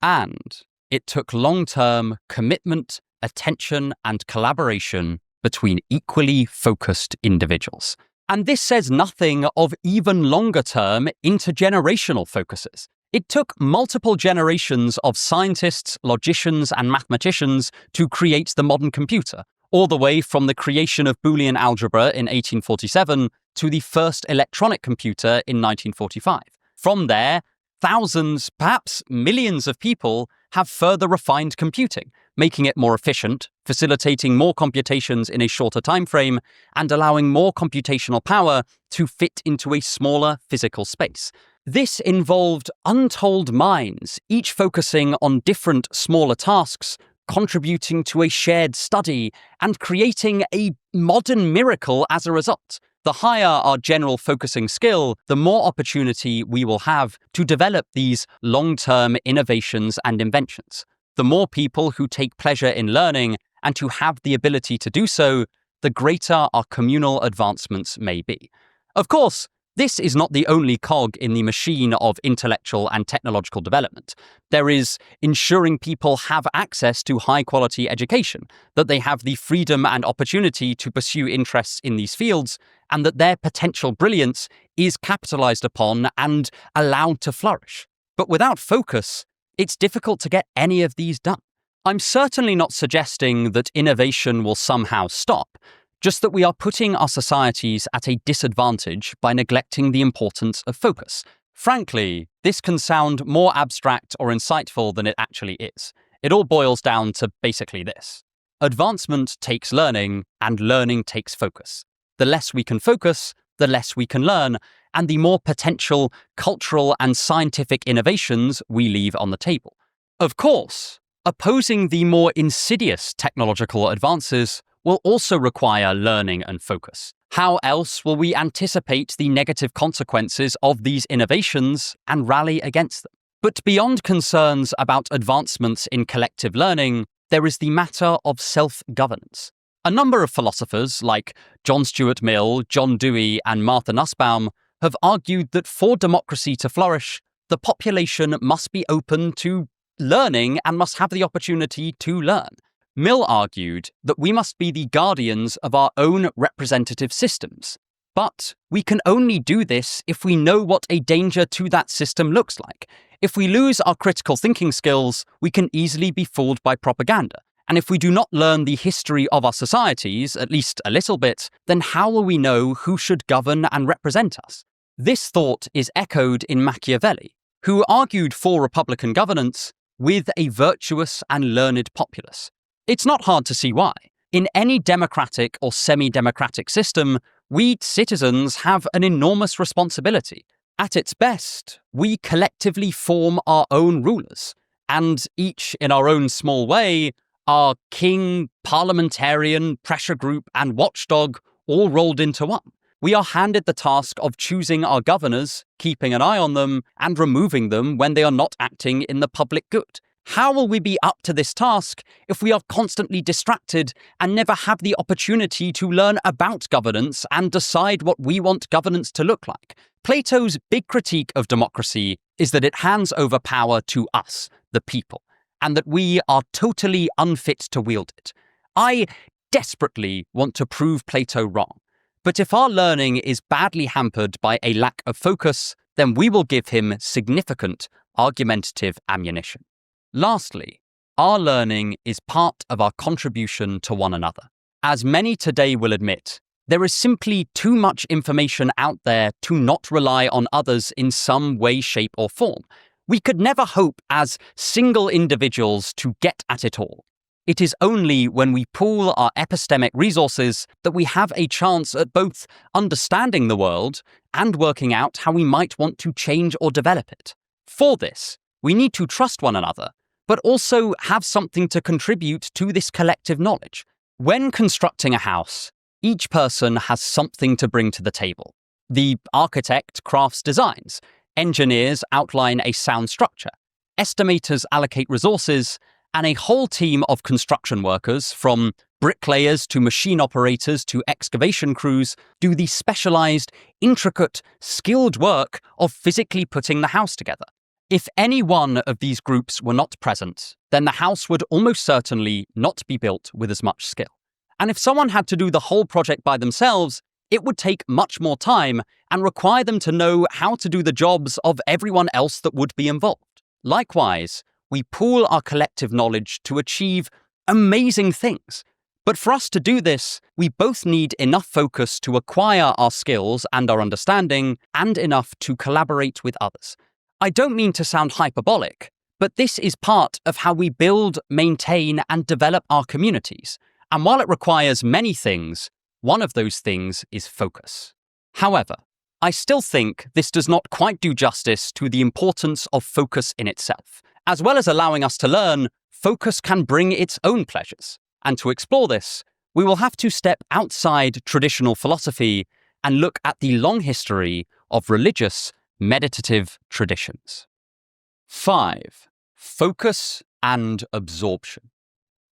And it took long-term commitment, attention, and collaboration between equally focused individuals. And this says nothing of even longer-term intergenerational focuses. It took multiple generations of scientists, logicians, and mathematicians to create the modern computer, all the way from the creation of Boolean algebra in 1847 to the first electronic computer in 1945. From there, thousands, perhaps millions of people have further refined computing, making it more efficient, facilitating more computations in a shorter time frame, and allowing more computational power to fit into a smaller physical space. This involved untold minds, each focusing on different smaller tasks, contributing to a shared study, and creating a modern miracle as a result. The higher our general focusing skill, the more opportunity we will have to develop these long-term innovations and inventions. The more people who take pleasure in learning and who have the ability to do so, the greater our communal advancements may be. Of course, this is not the only cog in the machine of intellectual and technological development. There is ensuring people have access to high-quality education, that they have the freedom and opportunity to pursue interests in these fields, and that their potential brilliance is capitalized upon and allowed to flourish. But without focus, it's difficult to get any of these done. I'm certainly not suggesting that innovation will somehow stop, just that we are putting our societies at a disadvantage by neglecting the importance of focus. Frankly, this can sound more abstract or insightful than it actually is. It all boils down to basically this. Advancement takes learning, and learning takes focus. The less we can focus, the less we can learn, and the more potential cultural and scientific innovations we leave on the table. Of course, opposing the more insidious technological advances will also require learning and focus. How else will we anticipate the negative consequences of these innovations and rally against them? But beyond concerns about advancements in collective learning, there is the matter of self-governance. A number of philosophers like John Stuart Mill, John Dewey, and Martha Nussbaum have argued that for democracy to flourish, the population must be open to learning and must have the opportunity to learn. Mill argued that we must be the guardians of our own representative systems, but we can only do this if we know what a danger to that system looks like. If we lose our critical thinking skills, we can easily be fooled by propaganda. And if we do not learn the history of our societies, at least a little bit, then how will we know who should govern and represent us? This thought is echoed in Machiavelli, who argued for republican governance with a virtuous and learned populace. It's not hard to see why. In any democratic or semi-democratic system, we citizens have an enormous responsibility. At its best, we collectively form our own rulers, and each in our own small way, are king, parliamentarian, pressure group, and watchdog all rolled into one. We are handed the task of choosing our governors, keeping an eye on them, and removing them when they are not acting in the public good. How will we be up to this task if we are constantly distracted and never have the opportunity to learn about governance and decide what we want governance to look like? Plato's big critique of democracy is that it hands over power to us, the people, and that we are totally unfit to wield it. I desperately want to prove Plato wrong, but if our learning is badly hampered by a lack of focus, then we will give him significant argumentative ammunition. Lastly, our learning is part of our contribution to one another. As many today will admit, there is simply too much information out there to not rely on others in some way, shape, or form. We could never hope as single individuals to get at it all. It is only when we pool our epistemic resources that we have a chance at both understanding the world and working out how we might want to change or develop it. For this, we need to trust one another, but also have something to contribute to this collective knowledge. When constructing a house, each person has something to bring to the table. The architect crafts designs, engineers outline a sound structure, estimators allocate resources, and a whole team of construction workers, from bricklayers to machine operators to excavation crews, do the specialized, intricate, skilled work of physically putting the house together. If any one of these groups were not present, then the house would almost certainly not be built with as much skill. And if someone had to do the whole project by themselves, it would take much more time and require them to know how to do the jobs of everyone else that would be involved. Likewise, we pool our collective knowledge to achieve amazing things. But for us to do this, we both need enough focus to acquire our skills and our understanding, and enough to collaborate with others. I don't mean to sound hyperbolic, but this is part of how we build, maintain, and develop our communities. And while it requires many things, one of those things is focus. However, I still think this does not quite do justice to the importance of focus in itself. As well as allowing us to learn, focus can bring its own pleasures. And to explore this, we will have to step outside traditional philosophy and look at the long history of religious meditative traditions. 5. Focus and absorption.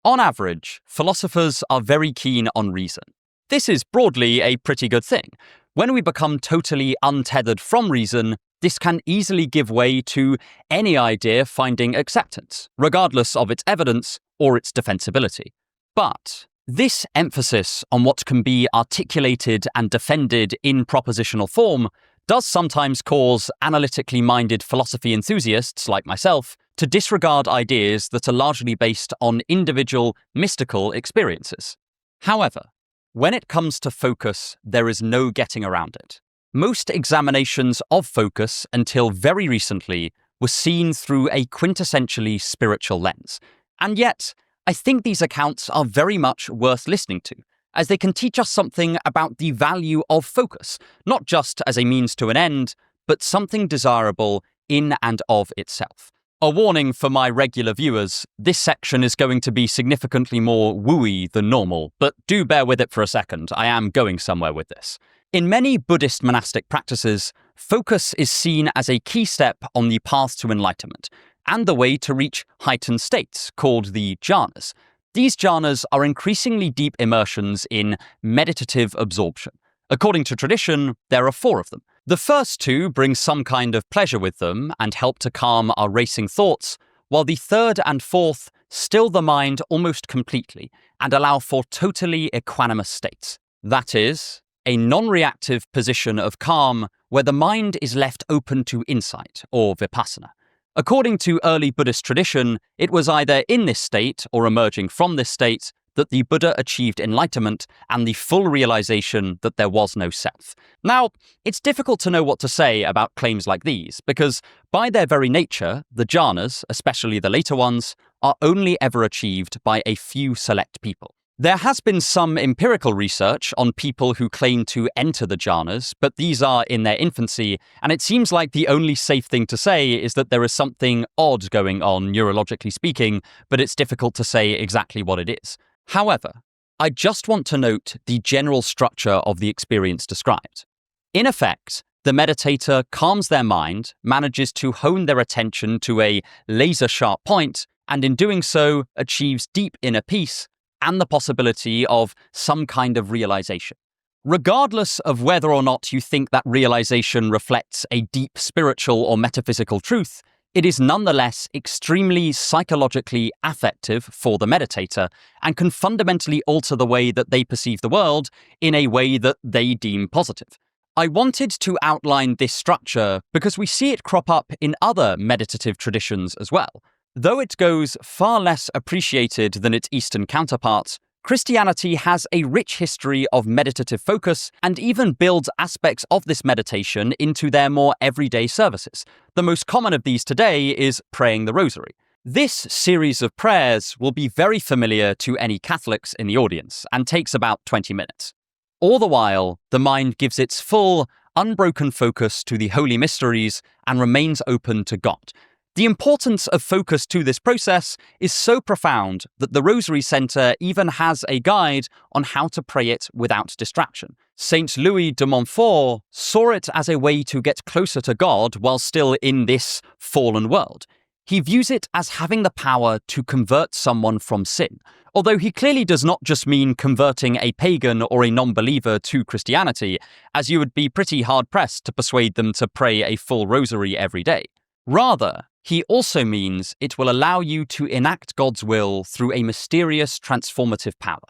On average, philosophers are very keen on reason. This is broadly a pretty good thing. When we become totally untethered from reason, this can easily give way to any idea finding acceptance, regardless of its evidence or its defensibility. But this emphasis on what can be articulated and defended in propositional form does sometimes cause analytically minded philosophy enthusiasts like myself to disregard ideas that are largely based on individual mystical experiences. However, when it comes to focus, there is no getting around it. Most examinations of focus until very recently were seen through a quintessentially spiritual lens. And yet, I think these accounts are very much worth listening to, as they can teach us something about the value of focus, not just as a means to an end, but something desirable in and of itself. A warning for my regular viewers, this section is going to be significantly more wooey than normal, but do bear with it for a second, I am going somewhere with this. In many Buddhist monastic practices, focus is seen as a key step on the path to enlightenment, and the way to reach heightened states, called the jhanas. These jhanas are increasingly deep immersions in meditative absorption. According to tradition, there are 4 of them. The first 2 bring some kind of pleasure with them and help to calm our racing thoughts, while the 3rd and 4th still the mind almost completely and allow for totally equanimous states. That is, a non-reactive position of calm where the mind is left open to insight, or vipassana. According to early Buddhist tradition, it was either in this state or emerging from this state that the Buddha achieved enlightenment and the full realization that there was no self. Now, it's difficult to know what to say about claims like these, because by their very nature, the jhanas, especially the later ones, are only ever achieved by a few select people. There has been some empirical research on people who claim to enter the jhanas, but these are in their infancy, and it seems like the only safe thing to say is that there is something odd going on, neurologically speaking, but it's difficult to say exactly what it is. However, I just want to note the general structure of the experience described. In effect, the meditator calms their mind, manages to hone their attention to a laser-sharp point, and in doing so, achieves deep inner peace and the possibility of some kind of realization. Regardless of whether or not you think that realization reflects a deep spiritual or metaphysical truth, it is nonetheless extremely psychologically affective for the meditator and can fundamentally alter the way that they perceive the world in a way that they deem positive. I wanted to outline this structure because we see it crop up in other meditative traditions as well. Though it goes far less appreciated than its Eastern counterparts, Christianity has a rich history of meditative focus and even builds aspects of this meditation into their more everyday services. The most common of these today is praying the Rosary. This series of prayers will be very familiar to any Catholics in the audience and takes about 20 minutes. All the while, the mind gives its full, unbroken focus to the holy mysteries and remains open to God. The importance of focus to this process is so profound that the Rosary Centre even has a guide on how to pray it without distraction. Saint Louis de Montfort saw it as a way to get closer to God while still in this fallen world. He views it as having the power to convert someone from sin, although he clearly does not just mean converting a pagan or a non-believer to Christianity, as you would be pretty hard-pressed to persuade them to pray a full rosary every day. Rather, he also means it will allow you to enact God's will through a mysterious transformative power.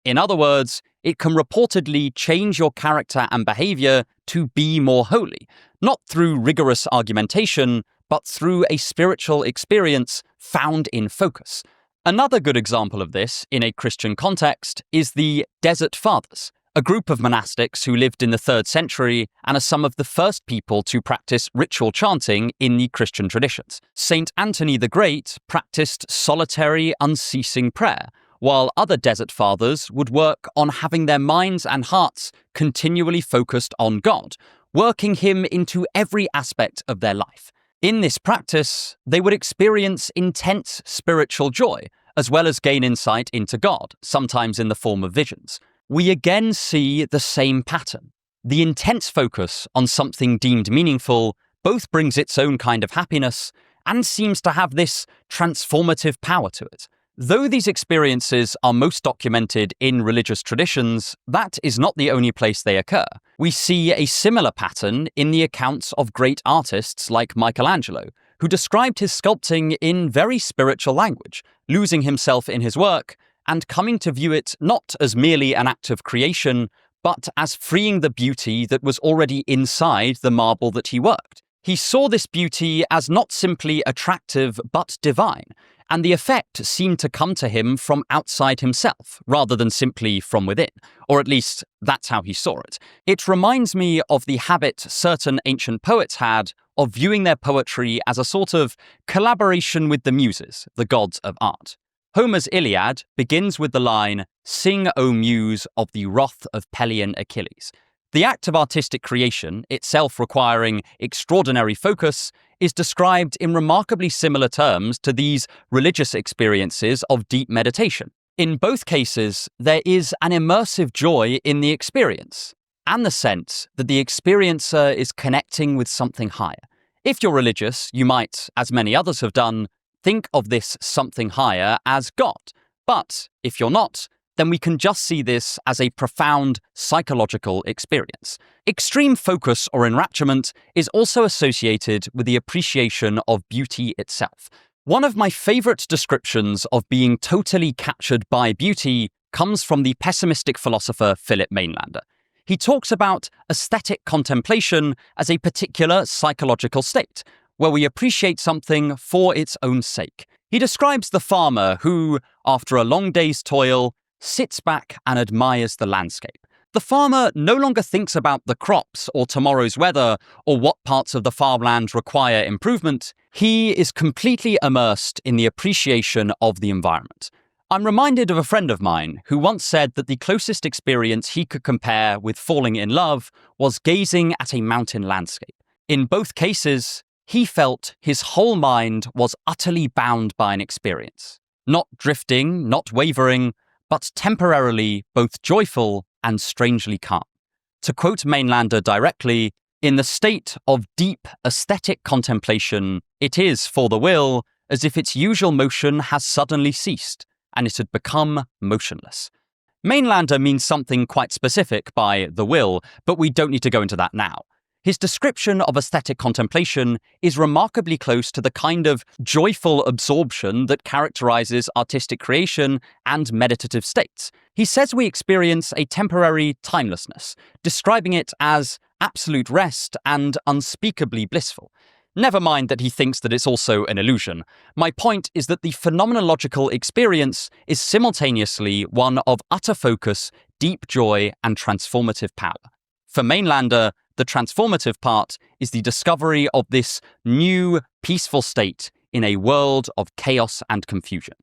In other words, it can reportedly change your character and behavior to be more holy, not through rigorous argumentation, but through a spiritual experience found in focus. Another good example of this in a Christian context is the Desert Fathers, a group of monastics who lived in the 3rd century and are some of the first people to practice ritual chanting in the Christian traditions. Saint Anthony the Great practiced solitary, unceasing prayer, while other Desert Fathers would work on having their minds and hearts continually focused on God, working Him into every aspect of their life. In this practice, they would experience intense spiritual joy, as well as gain insight into God, sometimes in the form of visions. We again see the same pattern. The intense focus on something deemed meaningful both brings its own kind of happiness and seems to have this transformative power to it. Though these experiences are most documented in religious traditions, that is not the only place they occur. We see a similar pattern in the accounts of great artists like Michelangelo, who described his sculpting in very spiritual language, losing himself in his work and coming to view it not as merely an act of creation, but as freeing the beauty that was already inside the marble that he worked. He saw this beauty as not simply attractive, but divine, and the effect seemed to come to him from outside himself, rather than simply from within, or at least that's how he saw it. It reminds me of the habit certain ancient poets had of viewing their poetry as a sort of collaboration with the muses, the gods of art. Homer's Iliad begins with the line, "Sing, O muse, of the wrath of Pelian Achilles." The act of artistic creation, itself requiring extraordinary focus, is described in remarkably similar terms to these religious experiences of deep meditation. In both cases, there is an immersive joy in the experience, and the sense that the experiencer is connecting with something higher. If you're religious, you might, as many others have done, think of this something higher as God. But if you're not, then we can just see this as a profound psychological experience. Extreme focus or enrapturement is also associated with the appreciation of beauty itself. One of my favorite descriptions of being totally captured by beauty comes from the pessimistic philosopher Philip Mainlander. He talks about aesthetic contemplation as a particular psychological state, where we appreciate something for its own sake. He describes the farmer who, after a long day's toil, sits back and admires the landscape. The farmer no longer thinks about the crops or tomorrow's weather or what parts of the farmland require improvement. He is completely immersed in the appreciation of the environment. I'm reminded of a friend of mine who once said that the closest experience he could compare with falling in love was gazing at a mountain landscape. In both cases, he felt his whole mind was utterly bound by an experience. Not drifting, not wavering, but temporarily both joyful and strangely calm. To quote Mainlander directly, in the state of deep aesthetic contemplation, it is, for the will, as if its usual motion has suddenly ceased, and it had become motionless. Mainlander means something quite specific by the will, but we don't need to go into that now. His description of aesthetic contemplation is remarkably close to the kind of joyful absorption that characterizes artistic creation and meditative states. He says we experience a temporary timelessness, describing it as absolute rest and unspeakably blissful. Never mind that he thinks that it's also an illusion. My point is that the phenomenological experience is simultaneously one of utter focus, deep joy, and transformative power. For Mainlander, the transformative part is the discovery of this new, peaceful state in a world of chaos and confusion.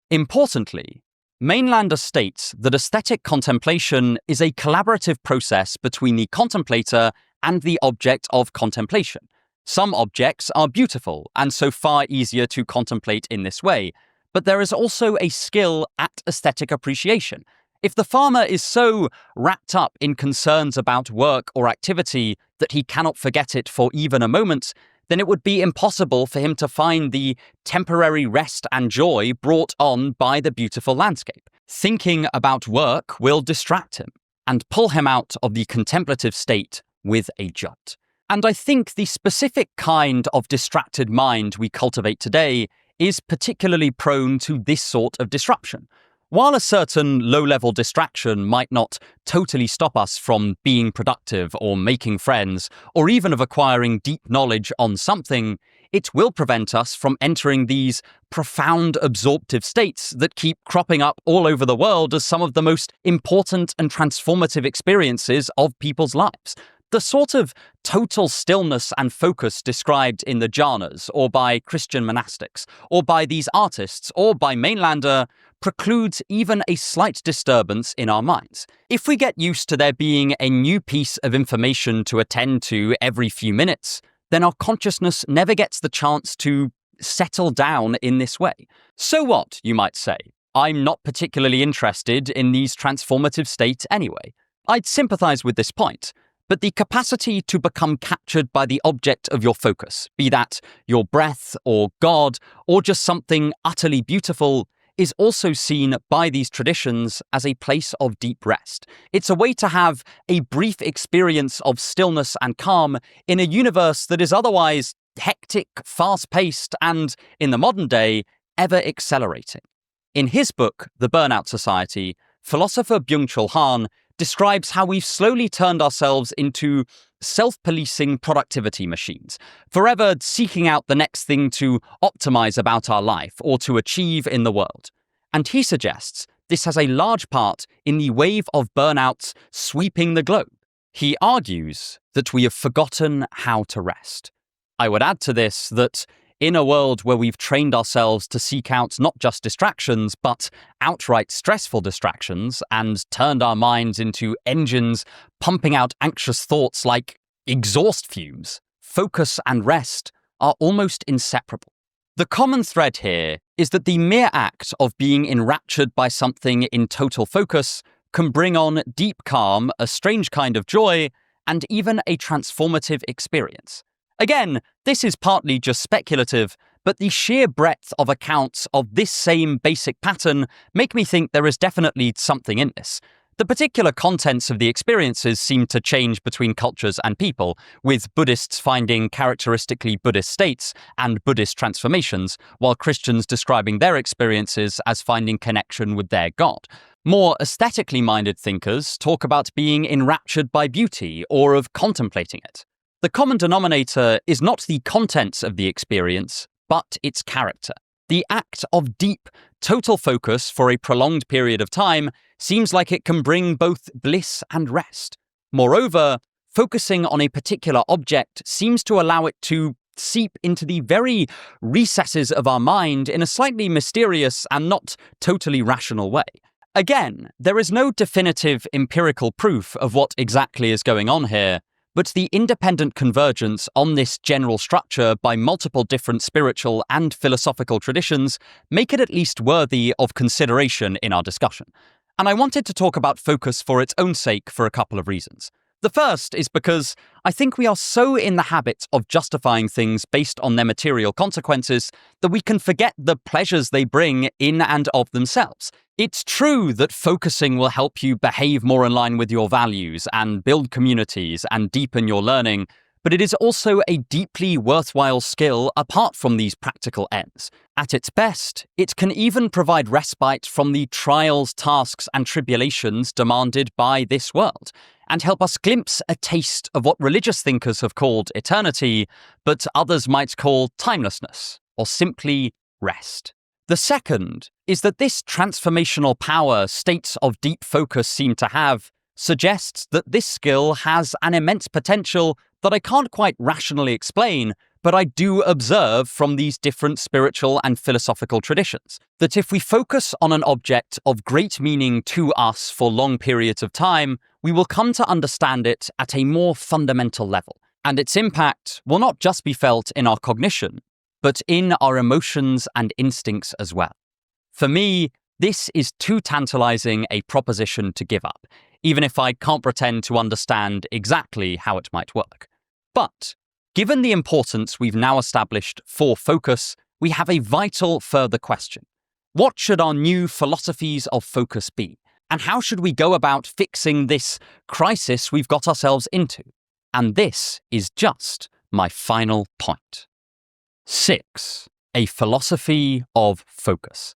Importantly, Mainlander states that aesthetic contemplation is a collaborative process between the contemplator and the object of contemplation. Some objects are beautiful and so far easier to contemplate in this way, but there is also a skill at aesthetic appreciation. If the farmer is so wrapped up in concerns about work or activity that he cannot forget it for even a moment, then it would be impossible for him to find the temporary rest and joy brought on by the beautiful landscape. Thinking about work will distract him and pull him out of the contemplative state with a jolt. And I think the specific kind of distracted mind we cultivate today is particularly prone to this sort of disruption. While a certain low-level distraction might not totally stop us from being productive or making friends, or even of acquiring deep knowledge on something, it will prevent us from entering these profound absorptive states that keep cropping up all over the world as some of the most important and transformative experiences of people's lives. The sort of total stillness and focus described in the jhanas, or by Christian monastics, or by these artists, or by mainlander, precludes even a slight disturbance in our minds. If we get used to there being a new piece of information to attend to every few minutes, then our consciousness never gets the chance to settle down in this way. So what, you might say? I'm not particularly interested in these transformative states anyway. I'd sympathize with this point. But the capacity to become captured by the object of your focus, be that your breath or God or just something utterly beautiful, is also seen by these traditions as a place of deep rest. It's a way to have a brief experience of stillness and calm in a universe that is otherwise hectic, fast-paced, and, in the modern day, ever accelerating. In his book, The Burnout Society, philosopher Byung-Chul Han describes how we've slowly turned ourselves into self-policing productivity machines, forever seeking out the next thing to optimize about our life or to achieve in the world. And he suggests this has a large part in the wave of burnouts sweeping the globe. He argues that we have forgotten how to rest. I would add to this that in a world where we've trained ourselves to seek out not just distractions, but outright stressful distractions, and turned our minds into engines pumping out anxious thoughts like exhaust fumes, focus and rest are almost inseparable. The common thread here is that the mere act of being enraptured by something in total focus can bring on deep calm, a strange kind of joy, and even a transformative experience. Again, this is partly just speculative, but the sheer breadth of accounts of this same basic pattern make me think there is definitely something in this. The particular contents of the experiences seem to change between cultures and people, with Buddhists finding characteristically Buddhist states and Buddhist transformations, while Christians describing their experiences as finding connection with their God. More aesthetically minded thinkers talk about being enraptured by beauty or of contemplating it. The common denominator is not the contents of the experience, but its character. The act of deep, total focus for a prolonged period of time seems like it can bring both bliss and rest. Moreover, focusing on a particular object seems to allow it to seep into the very recesses of our mind in a slightly mysterious and not totally rational way. Again, there is no definitive empirical proof of what exactly is going on here, but the independent convergence on this general structure by multiple different spiritual and philosophical traditions make it at least worthy of consideration in our discussion. And I wanted to talk about focus for its own sake for a couple of reasons. The first is because I think we are so in the habit of justifying things based on their material consequences that we can forget the pleasures they bring in and of themselves. It's true that focusing will help you behave more in line with your values and build communities and deepen your learning, but it is also a deeply worthwhile skill apart from these practical ends. At its best, it can even provide respite from the trials, tasks, and tribulations demanded by this world, and help us glimpse a taste of what religious thinkers have called eternity, but others might call timelessness, or simply rest. The second is that this transformational power states of deep focus seem to have suggests that this skill has an immense potential that I can't quite rationally explain, but I do observe from these different spiritual and philosophical traditions, that if we focus on an object of great meaning to us for long periods of time, we will come to understand it at a more fundamental level, and its impact will not just be felt in our cognition, but in our emotions and instincts as well. For me, this is too tantalizing a proposition to give up, even if I can't pretend to understand exactly how it might work. But, given the importance we've now established for focus, we have a vital further question. What should our new philosophies of focus be? And how should we go about fixing this crisis we've got ourselves into? And this is just my final point. 6. A philosophy of focus.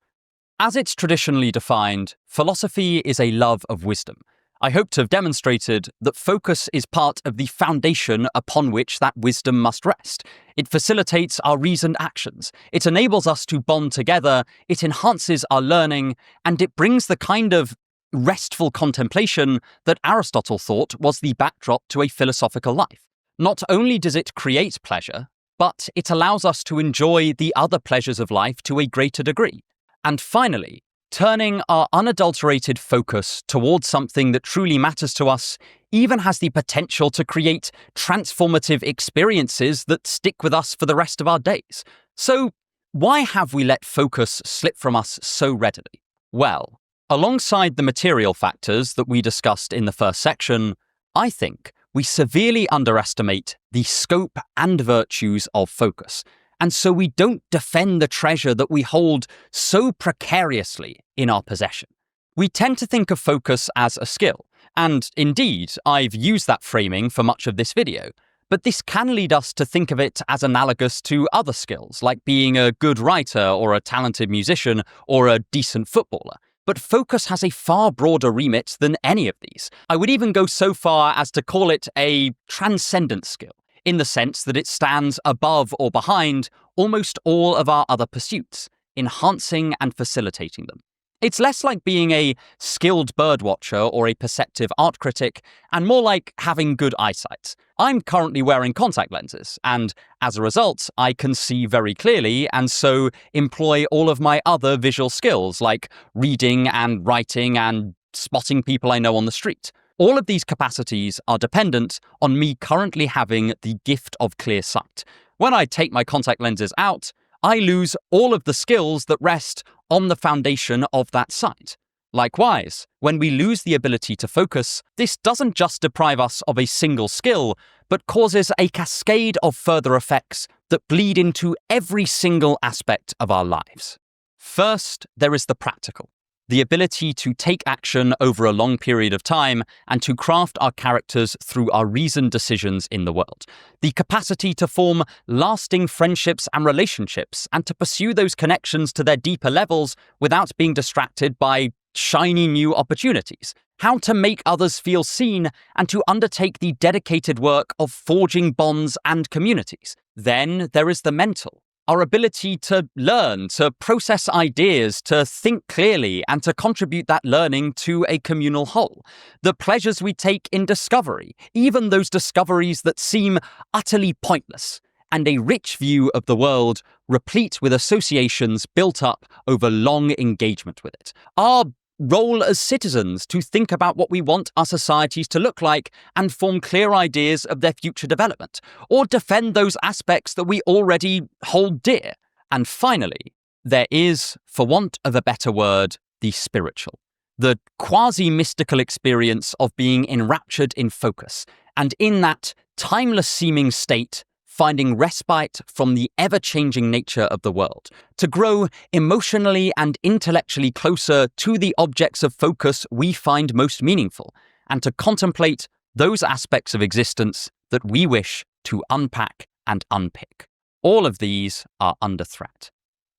As it's traditionally defined, philosophy is a love of wisdom. I hope to have demonstrated that focus is part of the foundation upon which that wisdom must rest. It facilitates our reasoned actions, it enables us to bond together, it enhances our learning, and it brings the kind of restful contemplation that Aristotle thought was the backdrop to a philosophical life. Not only does it create pleasure, but it allows us to enjoy the other pleasures of life to a greater degree. And finally, turning our unadulterated focus towards something that truly matters to us even has the potential to create transformative experiences that stick with us for the rest of our days. So, why have we let focus slip from us so readily? Well, alongside the material factors that we discussed in the first section, I think we severely underestimate the scope and virtues of focus. And so we don't defend the treasure that we hold so precariously in our possession. We tend to think of focus as a skill, and indeed, I've used that framing for much of this video, but this can lead us to think of it as analogous to other skills, like being a good writer or a talented musician or a decent footballer. But focus has a far broader remit than any of these. I would even go so far as to call it a transcendent skill, in the sense that it stands above or behind almost all of our other pursuits, enhancing and facilitating them. It's less like being a skilled birdwatcher or a perceptive art critic, and more like having good eyesight. I'm currently wearing contact lenses, and as a result, I can see very clearly, and so employ all of my other visual skills, like reading and writing and spotting people I know on the street. All of these capacities are dependent on me currently having the gift of clear sight. When I take my contact lenses out, I lose all of the skills that rest on the foundation of that sight. Likewise, when we lose the ability to focus, this doesn't just deprive us of a single skill, but causes a cascade of further effects that bleed into every single aspect of our lives. First, there is the practical. The ability to take action over a long period of time and to craft our characters through our reasoned decisions in the world. The capacity to form lasting friendships and relationships and to pursue those connections to their deeper levels without being distracted by shiny new opportunities. How to make others feel seen and to undertake the dedicated work of forging bonds and communities. Then there is the mental. Our ability to learn, to process ideas, to think clearly, and to contribute that learning to a communal whole. The pleasures we take in discovery, even those discoveries that seem utterly pointless, and a rich view of the world, replete with associations built up over long engagement with it. Our role as citizens to think about what we want our societies to look like and form clear ideas of their future development, or defend those aspects that we already hold dear. And finally, there is, for want of a better word, the spiritual, the quasi-mystical experience of being enraptured in focus, and in that timeless-seeming state, finding respite from the ever-changing nature of the world, to grow emotionally and intellectually closer to the objects of focus we find most meaningful, and to contemplate those aspects of existence that we wish to unpack and unpick. All of these are under threat.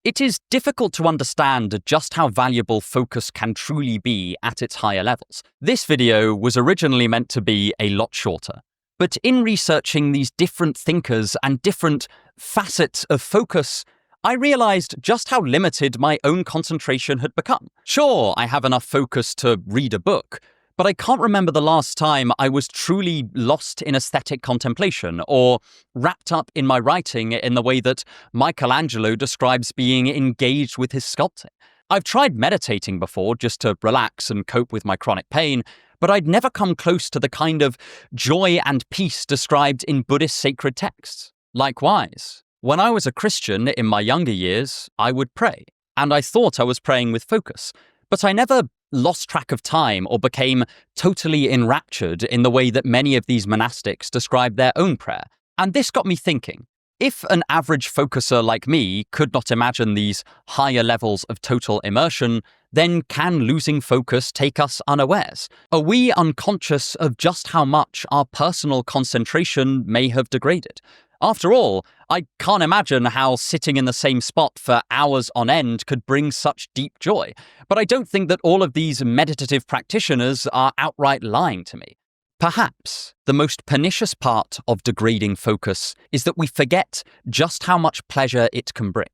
It is difficult to understand just how valuable focus can truly be at its higher levels. This video was originally meant to be a lot shorter. But in researching these different thinkers and different facets of focus, I realized just how limited my own concentration had become. Sure, I have enough focus to read a book, but I can't remember the last time I was truly lost in aesthetic contemplation or wrapped up in my writing in the way that Michelangelo describes being engaged with his sculpting. I've tried meditating before just to relax and cope with my chronic pain, but I'd never come close to the kind of joy and peace described in Buddhist sacred texts. Likewise, when I was a Christian in my younger years, I would pray, and I thought I was praying with focus, but I never lost track of time or became totally enraptured in the way that many of these monastics describe their own prayer. And this got me thinking, if an average focuser like me could not imagine these higher levels of total immersion, then can losing focus take us unawares? Are we unconscious of just how much our personal concentration may have degraded? After all, I can't imagine how sitting in the same spot for hours on end could bring such deep joy. But I don't think that all of these meditative practitioners are outright lying to me. Perhaps the most pernicious part of degrading focus is that we forget just how much pleasure it can bring.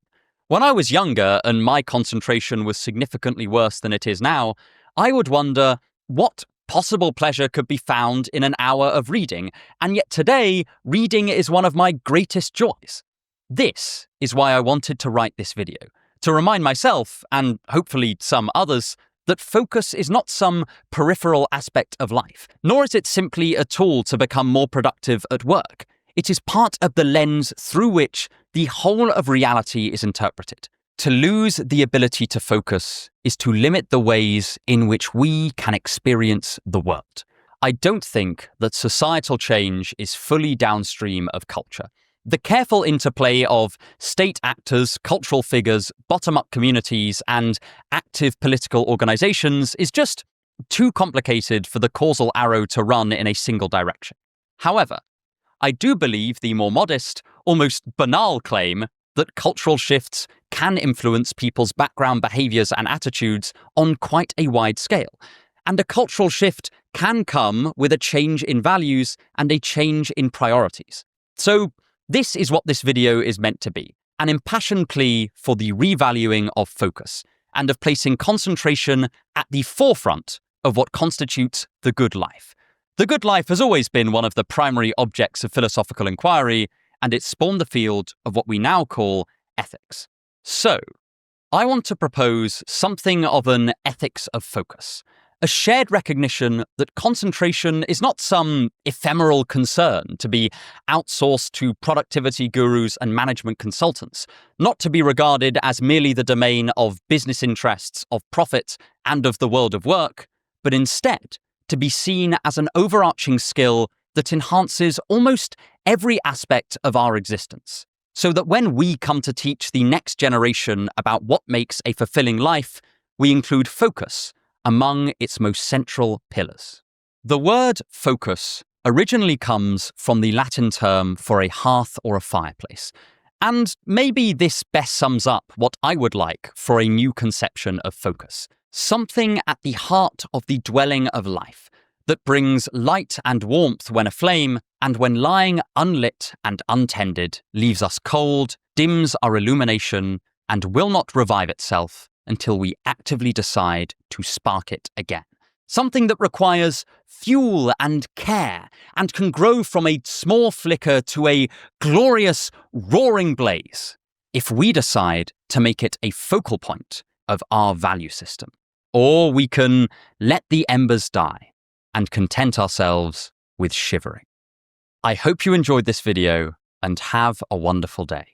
When I was younger and my concentration was significantly worse than it is now, I would wonder what possible pleasure could be found in an hour of reading, and yet today, reading is one of my greatest joys. This is why I wanted to write this video, to remind myself, and hopefully some others, that focus is not some peripheral aspect of life, nor is it simply a tool to become more productive at work. It is part of the lens through which the whole of reality is interpreted. To lose the ability to focus is to limit the ways in which we can experience the world. I don't think that societal change is fully downstream of culture. The careful interplay of state actors, cultural figures, bottom-up communities, and active political organizations is just too complicated for the causal arrow to run in a single direction. However, I do believe the more modest, almost banal claim that cultural shifts can influence people's background behaviors and attitudes on quite a wide scale. And a cultural shift can come with a change in values and a change in priorities. So this is what this video is meant to be, an impassioned plea for the revaluing of focus and of placing concentration at the forefront of what constitutes the good life. The good life has always been one of the primary objects of philosophical inquiry, and it spawned the field of what we now call ethics. So, I want to propose something of an ethics of focus, a shared recognition that concentration is not some ephemeral concern to be outsourced to productivity gurus and management consultants, not to be regarded as merely the domain of business interests, of profit, and of the world of work, but instead to be seen as an overarching skill that enhances almost every aspect of our existence, so that when we come to teach the next generation about what makes a fulfilling life, we include focus among its most central pillars. The word focus originally comes from the Latin term for a hearth or a fireplace, and maybe this best sums up what I would like for a new conception of focus. Something at the heart of the dwelling of life, that brings light and warmth when aflame, and when lying unlit and untended, leaves us cold, dims our illumination, and will not revive itself until we actively decide to spark it again. Something that requires fuel and care, and can grow from a small flicker to a glorious, roaring blaze, if we decide to make it a focal point of our value system. Or we can let the embers die and content ourselves with shivering. I hope you enjoyed this video and have a wonderful day.